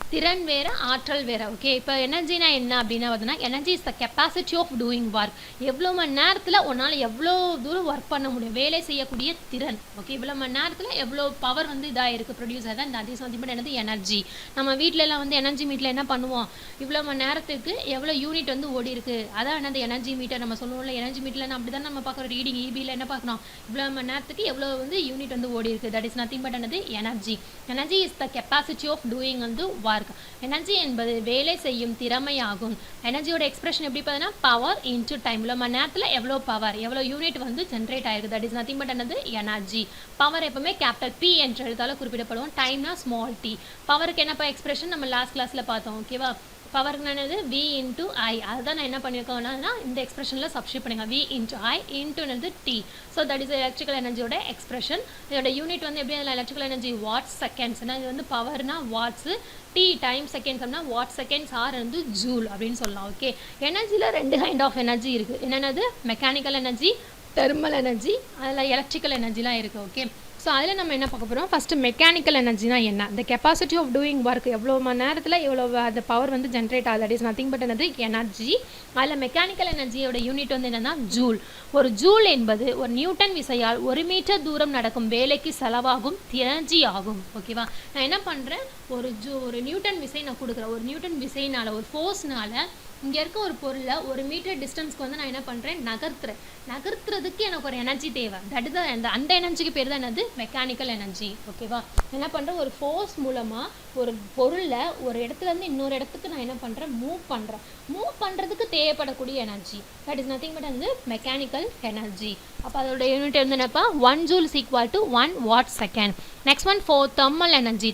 திறன் வேறு ஆற்றல் வேறு. ஓகே, இப்போ எனர்ஜினா என்ன அப்படின்னா பார்த்தீங்கன்னா energy is the capacity of doing work. எவ்வளோ மணி நேரத்தில் உன்னால் எவ்வளோ தூரம் ஒர்க் பண்ண முடியும், வேலை செய்யக்கூடிய திறன். ஓகே, இவ்வளோ மணி நேரத்தில் எவ்வளோ பவர் வந்து இதாக இருக்குது ப்ரொடியூஸ் ஆகுது அந்த அதே சம்மந்தப்பட்ட என்னது எனர்ஜி. நம்ம வீட்டிலலாம் வந்து எனர்ஜி மீட்டில் என்ன பண்ணுவோம், இவ்வளோ மணி நேரத்துக்கு எவ்வளோ யூனிட் வந்து ஓடி இருக்குது அதான் என்னது எனர்ஜி மீட்டர். நம்ம சொல்லுவோம்ல எனர்ஜி மீட்டரில் அப்படி தான் நம்ம பார்க்குறோம் ரீடிங் EBயில் என்ன பார்க்கணும், இவ்வளோ மணி நேரத்துக்கு எவ்வளோ வந்து யூனிட் வந்து ஓடி இருக்குது தட் இஸ் நத்திங் பட் என்னது energy. Energy is the capacity of doing வந்து ஒர்க். எனர்ஜி என்பது வேலை செய்யும் திறமையாகும். எனர்ஜியோட எக்ஸ்பிரஷன் எப்படி பார்த்தீங்கன்னா பவர் இன்டு டைம். இவ்வளோ மணி நேரத்தில் எவ்வளோ பவர் எவ்வளோ யூனிட் வந்து ஜென்ரேட் ஆயிருக்கு தட் இஸ் நத்திங் பட் என்னது எனர்ஜி. பவர் எப்பவுமே கேபிட்டல் P என்ற எழுத்தால குறிப்பிடப்படுவோம். டைம்னா ஸ்மால் t. பவருக்கு என்னப்பா எக்ஸ்பிரஷன் நம்ம லாஸ்ட் கிளாஸில் பார்த்தோம். ஓகேவா, பவருக்கு என்னது V into I. அதுதான் நான் என்ன பண்ணியிருக்கேன்னா இந்த எக்ஸ்பிரஷனில் சப்ஸ்டிட் பண்ணுங்க V into I into என்னது T. So that is electrical எனர்ஜியோட எக்ஸ்பிரஷன். இதோட யூனிட் வந்து எப்படி எலக்ட்ரிக்கல் எனர்ஜி வாட்ஸ் செகண்ட்ஸ். இது வந்து பவர்னா வாட்ஸு, T டைம் செகண்ட்ஸ் அப்படின்னா வாட் செகண்ட்ஸ் ஆர் வந்து ஜூல் அப்படின்னு சொல்லலாம். ஓகே, எனர்ஜியில் ரெண்டு கைண்ட் ஆஃப் எனர்ஜி இருக்குது. என்னென்னது மெக்கானிக்கல் எனர்ஜி, தெர்மல் எனர்ஜி, அதில் எலக்ட்ரிக்கல் எனர்ஜிலாம் இருக்குது. ஓகே, ஸோ அதில் நம்ம என்ன பார்க்க போகிறோம், ஃபஸ்ட்டு மெக்கானிக்கல் எனர்ஜினா என்ன, இந்த கெப்பாசிட்டி ஆஃப் டூயிங் ஒர்க் எவ்வளோ மணி நேரத்தில் எவ்வளோ அந்த பவர் வந்து ஜென்ரேட் ஆகுது தட் இஸ் நத்திங் பட் என்னது எனர்ஜி. அதில் மெக்கானிக்கல் எனர்ஜியோட யூனிட் வந்து என்னென்னா ஜூல். ஒரு ஜூல் என்பது ஒரு நியூட்டன் விசையால் 1 மீட்டர் தூரம் நடக்கும் வேலைக்கு செலவாகும் எனர்ஜி ஆகும். ஓகேவா, நான் என்ன பண்ணுறேன், ஒரு நியூட்டன் விசை நான் கொடுக்குறேன். ஒரு நியூட்டன் விசைனால ஒரு ஃபோர்ஸ்னால இங்கே இருக்க ஒரு பொருளை 1 மீட்டர் டிஸ்டன்ஸ்க்கு வந்து நான் என்ன பண்ணுறேன் நகர்த்துறதுக்கு எனக்கு ஒரு எனர்ஜி தேவை. தட் இஸ் அந்த எனர்ஜிக்கு பேர் தான் என்னது மெக்கானிக்கல் எனர்ஜி. ஓகேவா, என்ன பண்ணுறேன் ஒரு ஃபோர்ஸ் மூலமாக ஒரு பொருளை ஒரு இடத்துலேருந்து இன்னொரு இடத்துக்கு நான் என்ன பண்ணுறேன் மூவ் பண்ணுறதுக்கு தேவைப்படக்கூடிய energy that is nothing but வந்து மெக்கானிக்கல் எனர்ஜி. அப்போ அதோட யூனிட் வந்து என்னப்பா 1 joule is equal to 1 watt second. Next one for thermal energy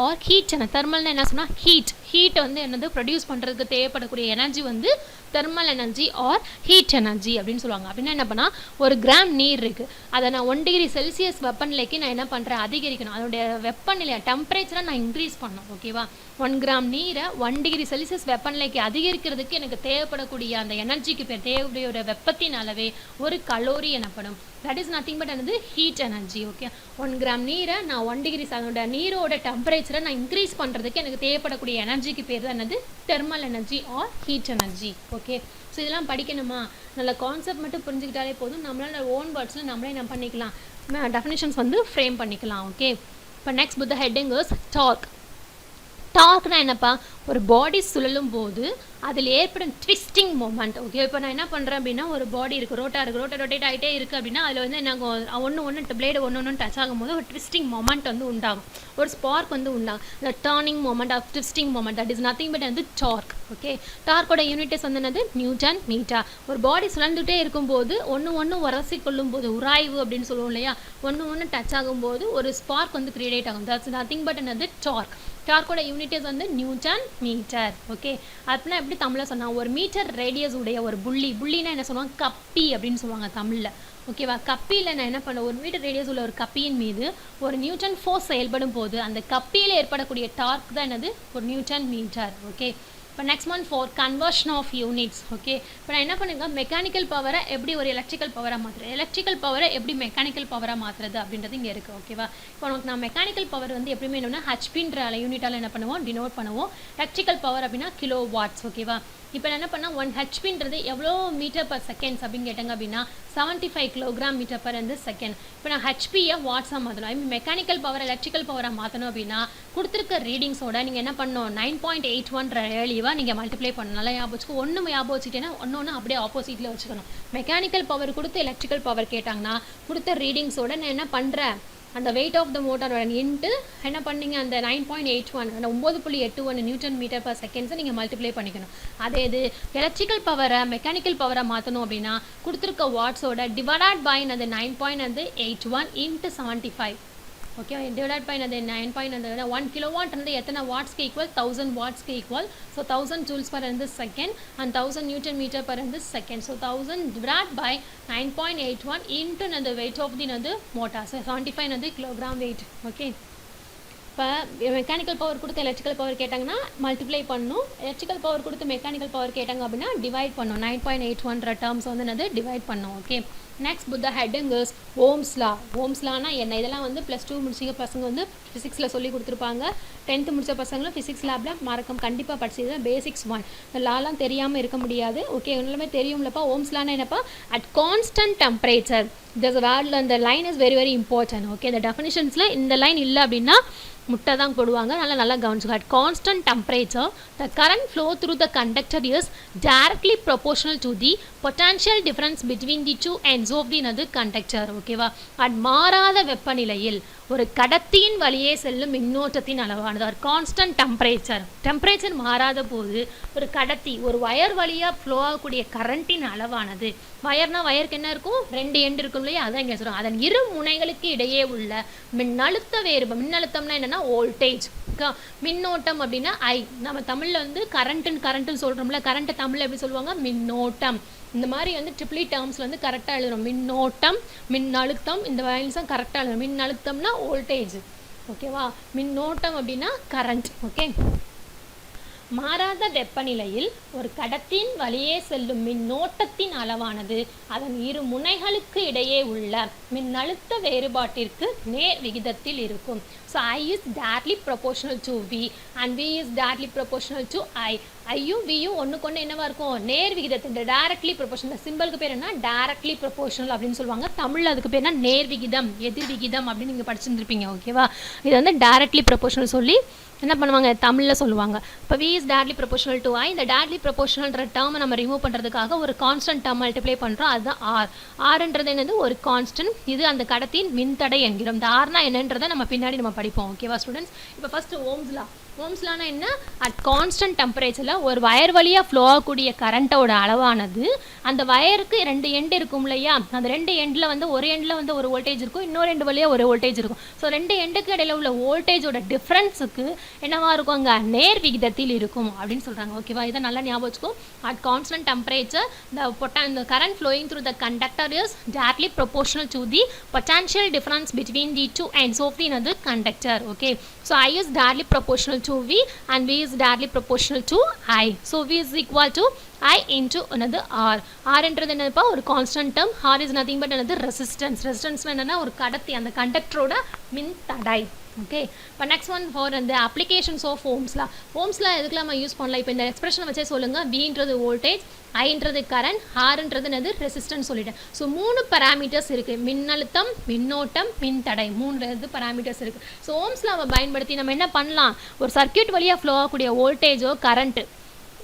or heat. தெர்மல்னு என்ன சொன்னால் ஹீட் வந்து என்னது ப்ரொடியூஸ் பண்ணுறதுக்கு தேவைப்படக்கூடிய தேவைப்படக்கூடிய எனர்ஜி வந்து thermal energy or heat energy அப்படின்னு சொல்லுவாங்க. அப்படின்னா என்ன பண்ணால், ஒரு கிராம் நீர் இருக்குது, அதை நான் 1 டிகிரி செல்சியஸ் வெப்பநிலைக்கு நான் என்ன பண்ணுறேன், அதிகரிக்கணும். அதனுடைய வெப்பநிலை டெம்பரேச்சரை நான் இன்க்ரீஸ் பண்ணணும். ஓகேவா, 1 கிராம் நீரை 1 டிகிரி செல்சியஸ் வெப்பநிலைக்கு அதிகரிக்கிறதுக்கு எனக்கு தேவைப்படக்கூடிய அந்த எனர்ஜிக்கு பேர், தேவையுடைய வெப்பத்தின் அளவே ஒரு கலோரி எனப்படும். தட் இஸ் நத்திங் பட் என்னது, ஹீட் எனர்ஜி. ஓகே, 1 கிராம் நீரை நான் 1 டிகிரி, அதோட நீரோட டெம்பரேச்சரை நான் இன்க்ரீஸ் பண்ணுறதுக்கு எனக்கு தேவைப்படக்கூடிய எனர்ஜிக்கு பேர் தான் என்னது, thermal energy or heat energy. Okay, so இதெல்லாம் படிக்கணுமா, நல்ல கான்செப்ட் மட்டும் புரிஞ்சுக்கிட்டாலே போதும், நம்மளால ஓன் வேர்ட்ஸில் நம்மளே என்ன பண்ணிக்கலாம், டெஃபினிஷன்ஸ் வந்து ஃப்ரேம் பண்ணிக்கலாம். ஓகே, இப்போ நெக்ஸ்ட் புத் ஹெட்டிங் இஸ் டார்க். டார்க்னா என்னப்பா, ஒரு பாடி சுழலும் போது அதில் ஏற்படும் ட்விஸ்டிங் மூமெண்ட். ஓகே, இப்போ நான் என்ன பண்ணுறேன் அப்படின்னா, ஒரு பாடி இருக்குது, ரொட்டேட் ஆகிட்டே இருக்குது அப்படின்னா, அதில் வந்து என்ன ஒன்று பிளேடு ஒன்று டச் ஆகும்போது ஒரு ட்விஸ்டிங் மொமெண்ட் வந்து உண்டாகும், ஒரு ஸ்பார்க் வந்து உண்டாகும். இந்த turning moment of twisting moment, that is nothing but வந்து டார்க். ஓகே, டார்க்கோட யூனிட்ஸ் வந்து என்னது, நியூட்டன் மீட்டர். ஒரு பாடி சுழந்துகிட்டே இருக்கும்போது ஒன்று உரசி கொள்ளும் போது, உராய்வு அப்படின்னு சொல்லுவோம் இல்லையா, ஒன்று டச் ஆகும்போது ஒரு ஸ்பார்க் வந்து கிரியேட் ஆகும். தட்ஸ் நத்திங் பட் என்னது, டார்க். டார்க்கோட யூனிட்ஸ் வந்து நியூட்டன் மீட்டர். ஓகே, அப்படின்னா எப்படி தமிழில் சொன்னால், ஒரு மீட்டர் ரேடியஸ் உடைய ஒரு புள்ளினா என்ன சொல்லுவாங்க, கப்பி அப்படின்னு சொல்லுவாங்க தமிழில். ஓகேவா, கப்பியில் நான் என்ன பண்ண, ஒரு மீட்டர் ரேடியஸ் உள்ள ஒரு கப்பியின் மீது ஒரு நியூட்டன் ஃபோர்ஸ் செயல்படும் போது அந்த கப்பியில் ஏற்படக்கூடிய டார்க் தான் என்னது, ஒரு நியூட்டன் மீட்டர். ஓகே, இப்போ next one for conversion of units. Okay, இப்போ நான் என்ன பண்ணியிருக்கேன், மெக்கானிக்கல் பவரை எப்படி ஒரு எலக்ட்ரிக்கல் பவராக மாற்றுறது, எலக்ட்ரிக்கல் பவரை எப்படி மெக்கானிக்கல் பவராக மாற்றுறது அப்படின்றது இங்கே இருக்குது. ஓகேவா, இப்போ நமக்கு நான் மெக்கானிக்கல் பவர் வந்து எப்படியுமே என்னன்னா ஹெச்பின்ற யூனிட்டால் என்ன பண்ணுவோம், டினோட் பண்ணுவோம். எலக்ட்ரிக்கல் பவர் அப்படின்னா கிலோ வாட்ஸ். ஓகேவா, இப்போ நான் என்ன பண்ணால் 1 ஹெச்பின்றது எவ்வளோ மீட்டர் பர் செகண்ட்ஸ் அப்படின்னு கேட்டாங்க அப்படின்னா 75 கிலோகிராம் மீட்டர் பர் செகண்ட். இப்போ நான் ஹெச்பியை வாட்ஸாக மாற்றணும், ஐ மீன் மெக்கானிக்கல் பவர் எலக்ட்ரிக்கல் பவராக மாற்றணும் அப்படின்னா கொடுத்துருக்க ரீடிங்ஸோட நீங்கள் என்ன பண்ணணும், 9.81 ஏர்லிவாக நீங்கள் மல்டிப்ளை பண்ணணும். நல்லா ஞாபகம் வச்சுக்கோ, ஒன்று ஞாபகம் வச்சுக்கிட்டேன்னா ஒன்று அப்படியே ஆப்போசிட்டில் வச்சுக்கணும். மெக்கானிக்கல் பவர் கொடுத்து எலக்ட்ரிக்கல் பவர் கேட்டாங்கன்னா கொடுத்த ரீடிங்ஸோட நான் என்ன பண்ணுறேன், அந்த weight of the motor into என்ன பண்ணீங்க, அந்த 9.81 அந்த 9.81 நியூட்டன் மீட்டர் பர் செகண்ட்ஸை நீங்கள் மல்டிப்ளை பண்ணிக்கணும். அதே இது எலக்ட்ரிக்கல் பவரை மெக்கானிக்கல் பவரை மாற்றணும் அப்படின்னா கொடுத்துருக்க வாட்ஸோட டிவைட் பை அந்த 9.81 இன்ட்டு 75. ஓகே, டிவைட் பை அந்த 1 கிலோவாட் வந்து எத்தனை வாட்ஸ்க்கு ஈக்குவல், 1000 வாட்ஸ்க்கு equal. So 1000 joules per second and 1000 newton metre per second. So 1000 divide by 9.81 into அந்த weight of the motor. So 75 kilogram weight. Okay, இப்போ மெக்கானிக்கல் பவர் கொடுத்து electrical power கேட்டாங்கன்னா multiply பண்ணணும், எலக்ட்ரிக்கல் பவர் கொடுத்து மெக்கானிக்கல் பவர் கேட்டாங்க அப்படின்னா divide பண்ணணும். 9.81 terms வந்து டிவைட் பண்ணணும். Okay, next but the heading is Ohm's law. Ohm's லானா என்ன, இதெல்லாம் வந்து +2 முடிச்சிக்க பசங்க வந்து ஃபிசிக்ஸில் சொல்லி கொடுத்துருப்பாங்க. 10th முடிச்ச பசங்களும் ஃபிசிக்ஸ் லேபில் மறக்கம் கண்டிப்பாக படிச்சது பேசிக்ஸ் 1. இந்த லாலாம் தெரியாமல் இருக்க முடியாது. ஓகே, எல்லாமே தெரியும்லப்பா. ஓம்ஸ் லானா என்னப்பா, அட் கான்ஸ்டன்ட் டெம்பரேச்சர் திஸ் வேர்டில் இந்த line is very very important. Okay, இந்த டெஃபினிஷன்ஸில் இந்த லைன் இல்லை அப்படின்னா முட்டை தான் போடுவாங்க. நல்லா கவனிச்சுக்க. At constant temperature the current flow through the conductor is directly proportional to the potential difference between the 2 ends of the conductor. ஓகேவா, அட் மாறாத வெப்பநிலையில் ஒரு கடத்தியின் வழியே செல்லும் மின்னோட்டத்தின் அளவானது ஒரு கான்ஸ்டன்ட் டெம்பரேச்சர் மாறாத போது ஒரு கடத்தி ஒரு வயர் வழியாக ஃப்ளோ ஆகக்கூடிய கரண்ட்டின் அளவானது, வயருக்கு என்ன இருக்கும், 2 எண்ட் இருக்கும் இல்லையா, அதான் இங்கே சொல்கிறோம். அதன் இரு முனைகளுக்கு இடையே உள்ள மின்னழுத்த வேறுபாடு, மின்னழுத்தம்னா என்னென்னா வோல்டேஜ், மின்னோட்டம் அப்படின்னா ஐ. நம்ம தமிழில் வந்து கரண்ட்டுன்னு சொல்கிறோம்ல, கரண்ட்டை தமிழில் எப்படி சொல்லுவாங்க, மின்னோட்டம். இந்த மாதிரி வந்து ட்ரிபிளி டேர்ம்ஸில் வந்து கரெக்டாக எழுதுறோம். மின்னோட்டம், மின்னழுத்தம், இந்த வேல்யூஸும் கரெக்டாக எழுதுறோம். மின்னழுத்தம்னா வோல்டேஜ். ஓகேவா, மின்னோட்டம் அப்படின்னா கரண்ட். ஓகே, மாறாத வெப்பநிலையில் ஒரு கடத்தின் வழியே செல்லும் மின்னோட்டத்தின் அளவானது அதன் இரு முனைகளுக்கு இடையே உள்ள மின்னழுத்த வேறுபாட்டிற்கு நேர் விகிதத்தில் இருக்கும். So I is directly proportional to V and V is directly proportional to I. ஐயும் வியும் ஒன்றுக்கு ஒன்று என்னவா இருக்கும், நேர் விகிதத்தில். டைரக்ட்லி ப்ரொபோஷனல் சிம்பிளுக்கு பேர் என்ன, டைரக்ட்லி ப்ரொபோஷனல் அப்படின்னு சொல்லுவாங்க. தமிழில் அதுக்கு பேர் என்ன, நேர் விகிதம், எதிர் விகிதம் அப்படின்னு நீங்கள் படிச்சுருந்துருப்பீங்க. ஓகேவா, இது வந்து டைரக்ட்லி ப்ரொபோஷனல் சொல்லி என்ன பண்ணுவாங்க, தமிழில் சொல்லுவாங்க. இப்போ V is directly proportional to I. இந்த directly proportionalன்ற டேர்மை நம்ம ரிமூவ் பண்ணுறதுக்காக ஒரு கான்ஸ்டன்ட் டேர்ம் மல்டிப்ளை பண்ணுறோம், அதுதான் R. Rன்றது என்னது, ஒரு கான்ஸ்டன்ட். இது அந்த கடத்தின் மின்தடை என்கிறோம். இந்த Rனா என்னன்றதை நம்ம பின்னாடி நம்ம படிப்போம். ஓகேவா ஸ்டூடெண்ட்ஸ், இப்போ ஃபஸ்ட்டு ஓம்ஸ் லா. ஓம்ஸ்லானா என்ன? அட் கான்ஸ்டன்ட் டெம்பரேச்சரில் ஒரு வயர் வழியாக ஃப்ளோ ஆகக்கூடிய கரண்ட்டோட அளவானது அந்த வயருக்கு 2 எண்ட் இருக்கும் இல்லையா, அந்த 2 எண்டில் வந்து ஒரு எண்டில் வந்து ஒரு வோல்டேஜ் இருக்கும், இன்னொரு எண்டு வழியாக ஒரு வோல்டேஜ் இருக்கும். ஸோ 2 எண்டுக்கு இடையில உள்ள வோல்டேஜோட டிஃப்ரென்ஸுக்கு என்னவா இருக்கும்? அங்கே நேர் விகிதத்தில் இருக்கும் அப்படின்னு சொல்கிறாங்க. ஓகேவா? இதை நல்லா ஞாபகம் வச்சுக்கோ. At constant temperature the current flowing through the conductor is directly proportional to the potential difference between the two ends of the another conductor. Okay, so I is directly proportional to V and V is directly proportional to I. So V is equal to I into another R. R என்றது என்னப்பா? ஒரு constant term. R is nothing but another resistance. Resistance என்னன்னா ஒரு கடத்தி, அந்த கண்டக்டரோட மின் தடை. Okay, இப்போ நெக்ஸ்ட் ஒன் ஃபார் அந்த அப்ளிகேஷன்ஸ் ஆஃப் ஓம்ஸ்லா. ஓம்ஸ்லா எதுக்குலாம் நம்ம யூஸ் பண்ணலாம்? இப்போ இந்த எக்ஸ்பிரஷன் வச்சே சொல்லுங்கள். வின்றது வோல்டேஜ், ஐன்றது கரண்ட், ஆர்ன்றது என்னது? ரெசிஸ்டன்ஸ் சொல்லிட்டேன். ஸோ 3 பராமீட்டர்ஸ் இருக்குது. மின்னழுத்தம், மின்னோட்டம், மின் தடை, 3 பராமீட்டர்ஸ் இருக்குது. ஸோ ஓம்ஸ்லாவை பயன்படுத்தி நம்ம என்ன பண்ணலாம்? ஒரு சர்க்கியூட் வழியாக ஃப்ளோ ஆகக்கூடிய வோல்டேஜோ கரண்ட்டு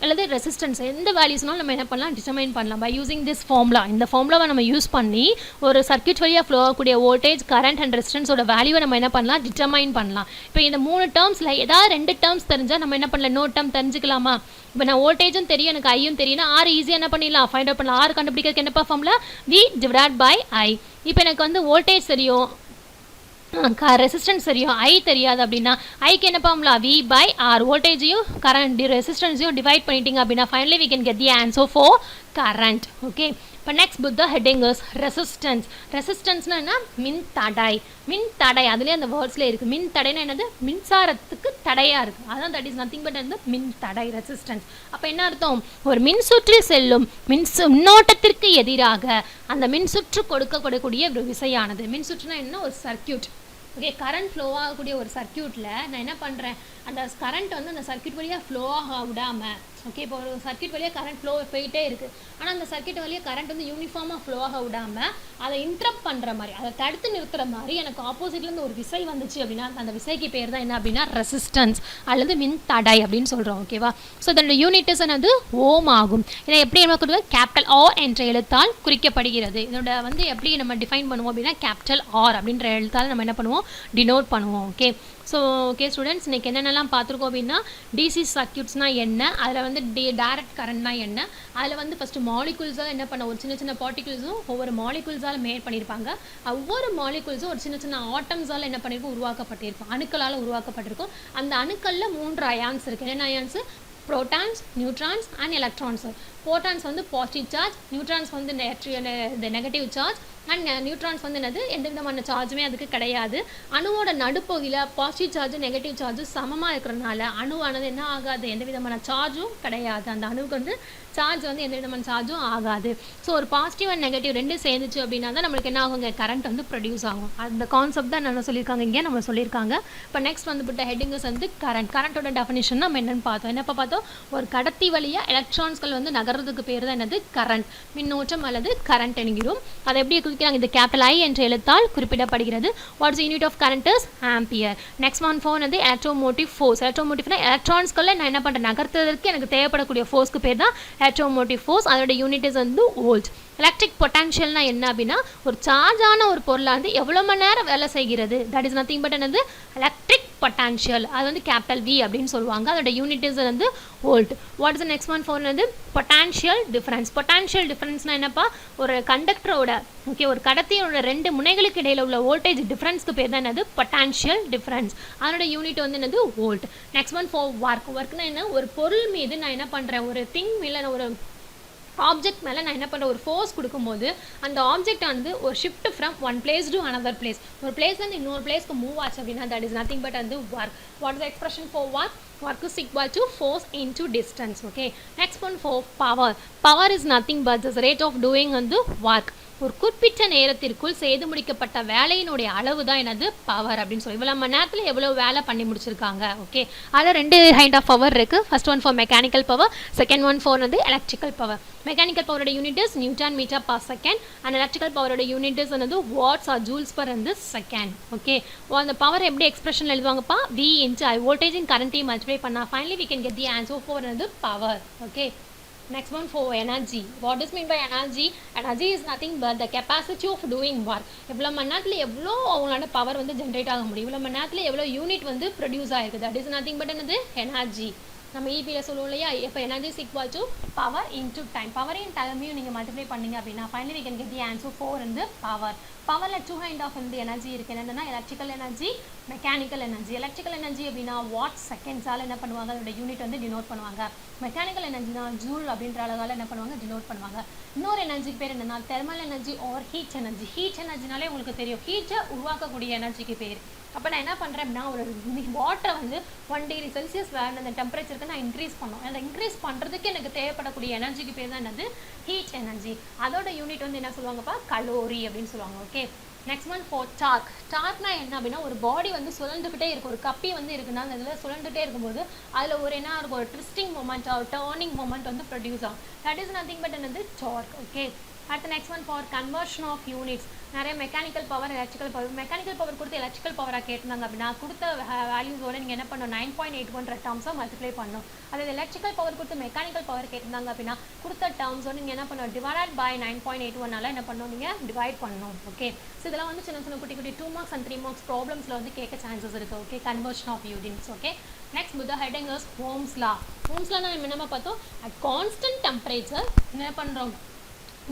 அல்லது ரெசிஸ்டன்ஸ் எந்த வேல்யூஸ்னாலும் நம்ம என்ன பண்ணலாம்? டிட்டர்மைன் பண்ணலாம் பை யூசிங் திஸ் ஃபார்முலா. இந்த ஃபார்முலாவை நம்ம யூஸ் பண்ணி ஒரு சர்க்கியூட் வழியாக ஃப்ளோ ஆகக்கூடிய வோல்டேஜ், கரண்ட் அண்ட் ரெசிஸ்டன்ஸோட வேல்யூவை நம்ம என்ன பண்ணலாம்? டிட்டர்மைன் பண்ணலாம். இப்போ இந்த 3 டேர்ம்ஸில் ஏதாவது 2 டேர்ம்ஸ் தெரிஞ்சால் நம்ம என்ன பண்ணலாம்? இன்னொரு டேர்ம் தெரிஞ்சுக்கலாமா? இப்போ நான் வோல்டேஜும் தெரியும், எனக்கு ஐயும் தெரியும்னா ஆர் ஈஸியாக என்ன பண்ணிடலாம்? ஃபைண்ட் அவுட் பண்ணலாம். ஆர் கண்டுபிடிக்கிறதுக்கு என்னப்பா ஃபார்முலா? வி டிவைட் பை ஐ. இப்போ எனக்கு வந்து வோல்டேஜ் தெரியும், ரெசிஸ்டன்ஸ் தெரியும், ஐ தெரியாது அப்படின்னா ஐக்கு என்ன ஃபார்முலா? V by R. வோல்டேஜையும் கரண்ட் ரெசிஸ்டன்ஸையும் டிவைட் பண்ணிட்டீங்க அப்படின்னா finally we can get the answer for current. Okay, இப்போ next but the heading is resistance. ரெசிஸ்டன்ஸ்னா என்ன? மின் தடை. மின் தடை அதுலேயே அந்த வேர்ட்ஸில் இருக்குது. மின் தடைனா என்னது? மின்சாரத்துக்கு தடையாக இருக்குது. அதான் தட் இஸ் நத்திங் பட் அந்த மின் தடை, ரெசிஸ்டன்ஸ். அப்போ என்ன அர்த்தம்? ஒரு மின்சுற்றில் செல்லும் மின்னோட்டத்திற்கு எதிராக அந்த மின்சுற்று கொடுக்கக்கூடிய ஒரு விசையானது. மின்சுற்றுனா என்ன? ஒரு சர்க்கியூட். ஓகே, கரண்ட் ஃப்ளோ ஆகக்கூடிய ஒரு சர்க்கியூட்டில் நான் என்ன பண்ணுறேன்? அந்த கரண்ட் வந்து அந்த சர்க்கியூட் வழியாக ஃப்ளோ ஆக விடாமல், ஓகே, இப்போ ஒரு சர்க்கியூட் வழியாக கரண்ட் ஃப்ளோ போயிட்டே இருக்குது, ஆனால் அந்த சர்க்கியூட் வழியாக கரண்ட் வந்து யூனிஃபார்மாக ஃப்ளோ ஆக விடாமல் அதை இன்ட்ரப்ட் பண்ணுற மாதிரி, அதை தடுத்து நிறுத்துகிற மாதிரி எனக்கு ஆப்போசிட்லேருந்து ஒரு விசை வந்துச்சு அப்படின்னா அந்த விசைக்கு பேர் தான் என்ன அப்படின்னா ரெசிஸ்டன்ஸ் அல்லது மின் தடை அப்படின்னு சொல்கிறோம். ஓகேவா? ஸோ இதோட யூனிட்ஸ் என்னது? ஓம் ஆகும். இதை எப்படி நம்ம கொடுக்க? கேபிட்டல் ஆர் என்ற எழுத்தால் குறிக்கப்படுகிறது. இதோட வந்து எப்படி நம்ம டிஃபைன் பண்ணுவோம் அப்படின்னா கேபிட்டல் ஆர் அப்படின்ற எழுத்தால் நம்ம என்ன பண்ணுவோம்? டினோட் பண்ணுவோம். ஓகே, ஸோ ஓகே ஸ்டூடெண்ட்ஸ், இன்றைக்கி என்னென்னலாம் பார்த்துருக்கோம் அப்படின்னா டிசி சர்க்கியூட்ஸ்னால் என்ன, அதில் வந்து டைரக்ட் கரண்ட்னா என்ன, அதில் வந்து ஃபஸ்ட்டு மாலிகுல்ஸால் என்ன பண்ண ஒரு சின்ன சின்ன பார்ட்டிகிள்ஸும் ஒவ்வொரு மாலிகுல்ஸால் மேட் பண்ணியிருப்பாங்க. ஒவ்வொரு மாலிகுல்ஸும் ஒரு சின்ன சின்ன ஆட்டம்ஸால் என்ன பண்ணியிருக்கும்? உருவாக்கப்பட்டிருக்கும், அணுக்களால் உருவாக்கப்பட்டிருக்கும். அந்த அணுக்களில் 3 அயான்ஸ் இருக்குது. என்னென்ன ions? Protons, neutrons and electrons. Protons வந்து பாசிட்டிவ் சார்ஜ், நியூட்ரான்ஸ் வந்து நெகட்டிவ் சார்ஜ் அண்ட் நியூட்ரான்ஸ் வந்து என்னது? எந்த விதமான சார்ஜுமே அதுக்கு கிடையாது. அணுவோட நடுப்பகுதியில் பாசிட்டிவ் சார்ஜும் நெகட்டிவ் சார்ஜும் சமமாக இருக்கிறதுனால அணுவானது என்ன ஆகாது? எந்த விதமான சார்ஜும் கிடையாது. அந்த அணுவுக்கு வந்து சார்ஜ் வந்து எந்த விதமான சார்ஜும் ஆகாது. ஸோ ஒரு பாசிட்டிவ் அண்ட் நெகட்டிவ் ரெண்டும் சேர்ந்துச்சு அப்படின்னா தான் நம்மளுக்கு என்ன ஆகுங்க? கரண்ட் வந்து ப்ரொடியூஸ் ஆகும். அந்த கான்செப்ட் தான் என்ன சொல்லியிருக்காங்க இங்கே நம்ம சொல்லியிருக்காங்க. இப்போ நெக்ஸ்ட் வந்து விட்ட ஹெட்டிங்ஸ் வந்து கரண்ட். கரண்ட்டோட டெஃபினிஷன் நம்ம என்னென்னு பார்த்தோம். என்னப்போ பார்த்தோம்? ஒரு கடத்தி வழியாக எலக்ட்ரான்ஸ்கள் வந்து நகர்றதுக்கு பேர் தான் என்னது? கரண்ட், மின்னோட்டம் அல்லது கரண்ட் என்கிறோம். அதை எப்படி குறிக்கிறாங்க? இந்த கேபிட்டல் ஐ என்ற எழுத்தால் குறிப்பிடப்படுகிறது. What's unit of current is ampere. Next one ஃபோன் வந்து எலக்ட்ரோமோட்டிவ் ஃபோர்ஸ். எலக்ட்ரோமோட்டிவ்னா எலக்ட்ரான்ஸ்களை நான் என்ன பண்ணுறேன்? நகர்த்துவதற்கு எனக்கு தேவைப்படக்கூடிய ஃபோர்ஸ்க்கு பேர் தான் எலக்ட்ரோமோட்டிவ் ஃபோர்ஸ். அதோட யூனிட் இஸ் வந்து வோல்ட். எலக்ட்ரிக் பொட்டன்ஷியல்னா என்ன அப்படின்னா ஒரு சார்ஜான ஒரு பொருளாக வந்து எவ்வளோ மணி நேரம் வேலை செய்கிறது? தட் இஸ் நத்திங் பட் என்னது? Electric potential. அது வந்து கேபிட்டல் வி அப்படின்னு சொல்லுவாங்க. அதோட யூனிட் இஸ் வந்து volt. What is the next one ஃபோன் வந்து பொட்டான்ஷியல் டிஃபரன்ஸ். பொட்டான்ஷியல் டிஃபரன்ஸ்னால் என்னப்பா? ஒரு கண்டக்டரோட ஓகே ஒரு கடத்தியோட 2 முனைகளுக்கு இடையில் உள்ள வோல்டேஜ் டிஃபரன்ஸ்க்கு பேர் தான் என்னது? Potential difference. அதோட யூனிட் வந்து என்னது? Volt. Next one for work. ஒர்க்னா என்ன? ஒரு பொருள் மீது நான் என்ன பண்ணுறேன்? ஒரு திங் இல்லை ஒரு ஆப்ஜெக்ட் மேலே நான் என்ன பண்ணுறேன்? ஒரு ஃபோர்ஸ் கொடுக்கும்போது அந்த ஆப்ஜெக்ட் ஆனது ஒரு shift from one place to another place, ஒரு பிளேஸ்லேருந்து இன்னொரு பிளேஸ்க்கு மூவ் ஆச்சு அப்படின்னா தட் இஸ் நத்திங் பட் வந்து work. What is the expression for work? Work is equal to force into distance. Okay, next one for power. Power is nothing but the rate of doing the work. ஒரு குறிப்பிட்ட நேரத்திற்குள் செய்து முடிக்கப்பட்ட வேலையினுடைய அளவு தான் என்னது? Power அப்படின்னு சொல்லி. இவ்வளோ மணி நேரத்தில் எவ்வளோ வேலை பண்ணி முடிச்சிருக்காங்க. ஓகே, அதில் 2 கைண்ட் ஆஃப் பவர் இருக்குது. First one for mechanical power, second one for வந்து எலக்ட்ரிக்கல் பவர். மெக்கானிக்கல் பவரோட unit is newton metre per second and electrical பவரோட யூனிட் இஸ் வந்து வாட்ஸ் ஆர் ஜூல்ஸ் பர் வந்து செகண்ட். ஓகே, அந்த power எப்படி expression எழுதுவாங்கப்பா? V into I. Voltage in கரண்ட்டையும் multiply பண்ணால் finally we can get the answer for வந்து power. Okay, Next one for energy. What does mean by energy? Energy is nothing but the capacity of doing work. எவ்வளோ மணி நேரத்தில் எவ்வளோ அவங்களோட power வந்து generate ஆக முடியும், இவ்வளோ மணி நேரத்தில் எவ்வளோ யூனிட் வந்து ப்ரொடியூஸ் ஆகிருக்கு, தட் இஸ் நத்திங் பட் என்னது எனர்ஜி. நம்ம இபியில் சொல்லுவோம் இல்லையா, இப்போ energy is equal to power into time. Power in டைமையும் நீங்கள் மல்டிப்ளை பண்ணீங்க அப்படின்னா finally we can get the answer 4 in the power. பவரில் 2 kind of இந்த எனர்ஜி இருக்குது. என்னென்னா electrical energy, mechanical energy. Electrical energy அப்படின்னா வாட் செகண்ட்ஸால் என்ன பண்ணுவாங்க, அதோட யூனிட் வந்து டினோட் பண்ணுவாங்க. மெக்கானிக்கல் எனர்ஜினா ஜூல் அப்படின்ற அளவால் என்ன பண்ணுவாங்க, டினோட் பண்ணுவாங்க. இன்னொரு எனர்ஜிக்கு பேர் என்னென்னா thermal energy or heat energy. Heat எனர்ஜினாலே உங்களுக்கு தெரியும், ஹீட்டை உருவாக்கக்கூடிய எனர்ஜிக்கு பேர். அப்போ நான் என்ன பண்ணுறேன் அப்படின்னா, ஒரு வாட்டரை வந்து 1 டிகிரி செல்சியஸ் வேறு அந்த டெம்பரேச்சருக்கு நான் இன்க்ரீஸ் பண்ணோம். அந்த இன்க்ரீஸ் பண்ணுறதுக்கு எனக்கு தேவைப்படக்கூடிய எனர்ஜிக்கு பேர் தான் என்னது, ஹீட் எனர்ஜி. அதோட யூனிட் வந்து என்ன சொல்லுவாங்கப்பா, கலோரி அப்படின்னு சொல்லுவாங்க. Okay, next one for torque. டார்க்னா என்ன அப்படின்னா, ஒரு பாடி வந்து சுழண்டுக்கிட்டே இருக்கும். ஒரு கப்பி வந்து இருக்குன்னா அந்த இதில் சுழண்டுகிட்டே இருக்கும்போது அதில் ஒரு என்ன இருக்கும், ஒரு ட்விஸ்டிங் மூமெண்ட், ஒரு டர்னிங் மூமெண்ட் வந்து ப்ரொடியூஸ் ஆகும். தட் இஸ் நத்திங் பட் என்னது, டார்க். ஓகே, அடுத்த next one for conversion of units. நிறைய mechanical power, electrical power. Mechanical power கொடுத்து எலக்ட்ரிக்கல் பவராக கேட்டிருந்தாங்க அப்படின்னா கொடுத்த வேல்யூஸோட நீங்கள் என்ன பண்ணணும், 9.81 டேர்ம்ஸாக மல்டிப்ளை பண்ணணும். அதாவது எலக்ட்ரிக்கல் பவர் கொடுத்து மெக்கானிக்கல் பவர் கேட்டிருந்தாங்க அப்படின்னா கொடுத்த டேர்ம்ஸோட நீங்கள் என்ன பண்ணணும், டிவைட் பை 9.81 என்ன பண்ணணும், நீங்கள் டிவைட் பண்ணணும். ஓகே, ஸோ இதெல்லாம் வந்து சின்ன சின்ன குட்டி குட்டி 2 marks and 3 marks ப்ராப்ளம்ஸில் வந்து கேட்க சான்சஸ் இருக்குது. Okay, conversion of units. Okay, next with the heading is Ohm's law. Ohm's law நம்ம என்ன பார்த்தோம், அட் கான்ஸ்டன்ட் டெம்பரேச்சர் என்ன பண்ணுறோம்,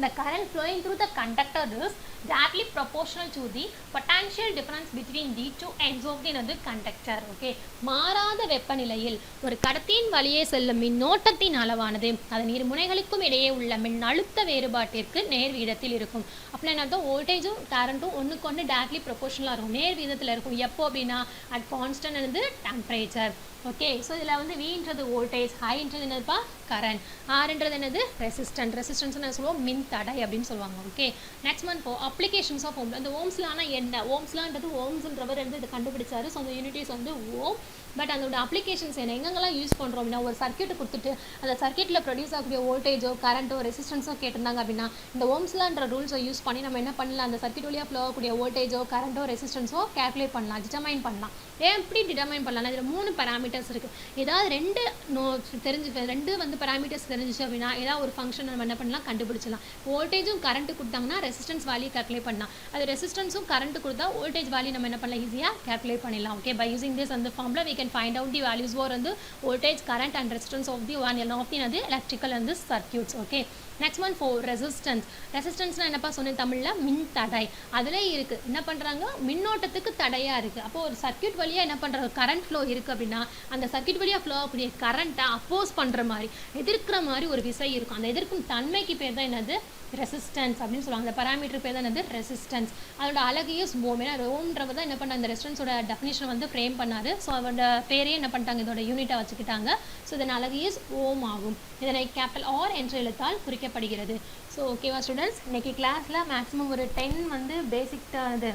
the current flowing through the conductor is directly proportional to the potential difference between the two ends of the conductor. Okay, மாறாத வெப்பநிலையில் ஒரு கடத்தியின் வழியே செல்லும் மின்னோட்டத்தின் அளவானது அதன் இரு முனைகளுக்கும் இடையே உள்ள மின்னழுத்த வேறுபாட்டிற்கு நேர் வீதத்தில் இருக்கும். அப்படின்னா என்ன அர்த்தம், வோல்டேஜும் கரண்ட்டும் ஒன்றுக்கு ஒன்று டேரக்ட்லி ப்ரொபோஷனலாக இருக்கும், நேர் வீதத்தில் இருக்கும். எப்போ அப்படின்னா அட் கான்ஸ்டன்ட் வந்து டெம்பரேச்சர். ஓகே, ஸோ இதில் வந்து வின்றது வோல்டேஜ், ஹைன்றது என்னதுப்பா கரண்ட், ஆர்ன்றது என்னது ரெசிஸ்டன்ட். ரெசிஸ்டன்ஸ் என்ன சொல்லுவோம், மின் தடை அப்படின்னு சொல்லுவாங்க. ஓகே, நெக்ஸ்ட் ஒன் இப்போ அப்ளிகேஷன்ஸ் ஆஃப் ஓம். அந்த ஓம்ஸ்லானா என்ன, ஓம்ஸ்லான்றது ஓம்ஸ்ன்றவர் வந்து இதை கண்டுபிடிச்சாரு. ஸோ அந்த யூனிட்டிஸ் வந்து ஓம். பட் அதோட அப்ளிகேஷன்ஸ் என்ன, எங்கெங்கெல்லாம் யூஸ் பண்ணுறோம் அப்படின்னா, ஒரு சர்க்யூட்டை கொடுத்துட்டு அந்த சர்க்யூட்டில் ப்ரொடியூஸ் ஆகக்கூடிய வோல்டேஜோ கரண்ட்டோ ரெசிஸ்டன்ஸோ கேட்டிருந்தாங்க அப்படின்னா இந்த ஓம்ஸ்லான்ற ரூல்ஸை யூஸ் பண்ணி நம்ம என்ன பண்ணலாம், அந்த சர்க்யூட் வழியாக ஃப்ளோ ஆகக்கூடிய வோல்டேஜோ கரண்ட்டோ ரெசிஸ்டன்ஸோ கேல்குலேட் பண்ணலாம், டிட்டர்மைன் பண்ணலாம். ஏன் எப்படி டிட்டர்மைன் பண்ணலாம், இதில் 3 பேராமீட்டர்ஸ் இருக்குது. ஏதாவது 2 வந்து பேராமீட்டர்ஸ் தெரிஞ்சிச்சு அப்படின்னா ஏதாவது ஒரு ஃபங்க்ஷன் நம்ம என்ன பண்ணலாம், கண்டுபிடிச்சலாம். வோல்டேஜும் கரண்ட்டு கொடுத்தாங்கன்னா ரெசிஸ்டன்ஸ் வேல்யூ கால்குலேட் பண்ணலாம். அது ரெசிஸ்டன்ஸும் கரண்ட் கொடுத்தா வோல்டேஜ் வேல்யூ நம்ம என்ன பண்ணலாம், ஈஸியாக கால்குலேட் பண்ணிடலாம். ஓகே, பை யூசிங் திஸ் அந்த formula we can find out the values for the voltage, current and resistance of the one of the electrical and the circuits. Okay, next one for resistance. Resistance na என்னப்பா சொன்ன தமிழ்ல, மின் தடை. அதிலே இருக்கு என்ன பண்றாங்க, மின்னோட்டத்துக்கு தடையா இருக்கு. அப்போ ஒரு சர்க்யூட் வழியா என்ன பண்றாங்க, கரண்ட் ஃப்ளோ இருக்கு அப்படின்னா அந்த சர்க்யூட் வழியா ஃப்ளோ ஆகக்கூடிய கரண்ட்டை அப்போஸ் பண்ற மாதிரி, எதிர்க்கிற மாதிரி ஒரு விசை இருக்கும். அந்த எதிர்க்கும் தன்மைக்கு பேர் தான் என்னது, ரெசிஸ்டன்ஸ் அப்படின்னு சொல்லுவாங்க. அந்த பராமீட்டர் பேர் தான் என்னது, ரெசிஸ்டன்ஸ். அதோட அழகையே ஓம். ஏன்னா ஓம்ன்றவர் தான் என்ன பண்ண அந்த ரெசிஸ்டன்ஸோட டெஃபினிஷன் வந்து ஃப்ரேம் பண்ணாரு. ஸோ அவரோட பேரையே என்ன பண்ணிட்டாங்க, இதோட யூனிட்டை வச்சுக்கிட்டாங்க. ஸோ இதன் அழகையே ஓம் ஆகும். இதனை கேபிட்டல் ஆர் என்ற எழுத்தால் குறிக்கப்படுகிறது. ஸோ ஓகேவா ஸ்டூடெண்ட்ஸ், இன்னைக்கு கிளாஸில் மேக்ஸிமம் ஒரு 10 வந்து பேசிக் இது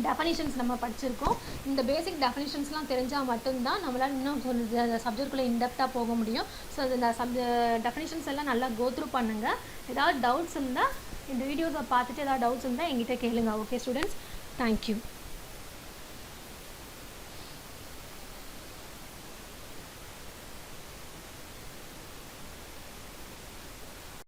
டெஃபனிஷன்ஸ் நம்ம படிச்சிருக்கோம். இந்த பேசிக் டெஃபனிஷன்ஸ்லாம் தெரிஞ்சால் மட்டும்தான் நம்மளால் இன்னும் அந்த சப்ஜெக்ட்குள்ளே இன்டெப்த்தாக போக முடியும். ஸோ இந்த டெஃபனிஷன்ஸ் எல்லாம் நல்லா கோத்ரூ பண்ணுங்கள். ஏதாவது டவுட்ஸ் இருந்தால் இந்த வீடியோஸை பார்த்துட்டு ஏதாவது டவுட்ஸ் இருந்தால் எங்கிட்ட கேளுங்க. Okay students, thank you.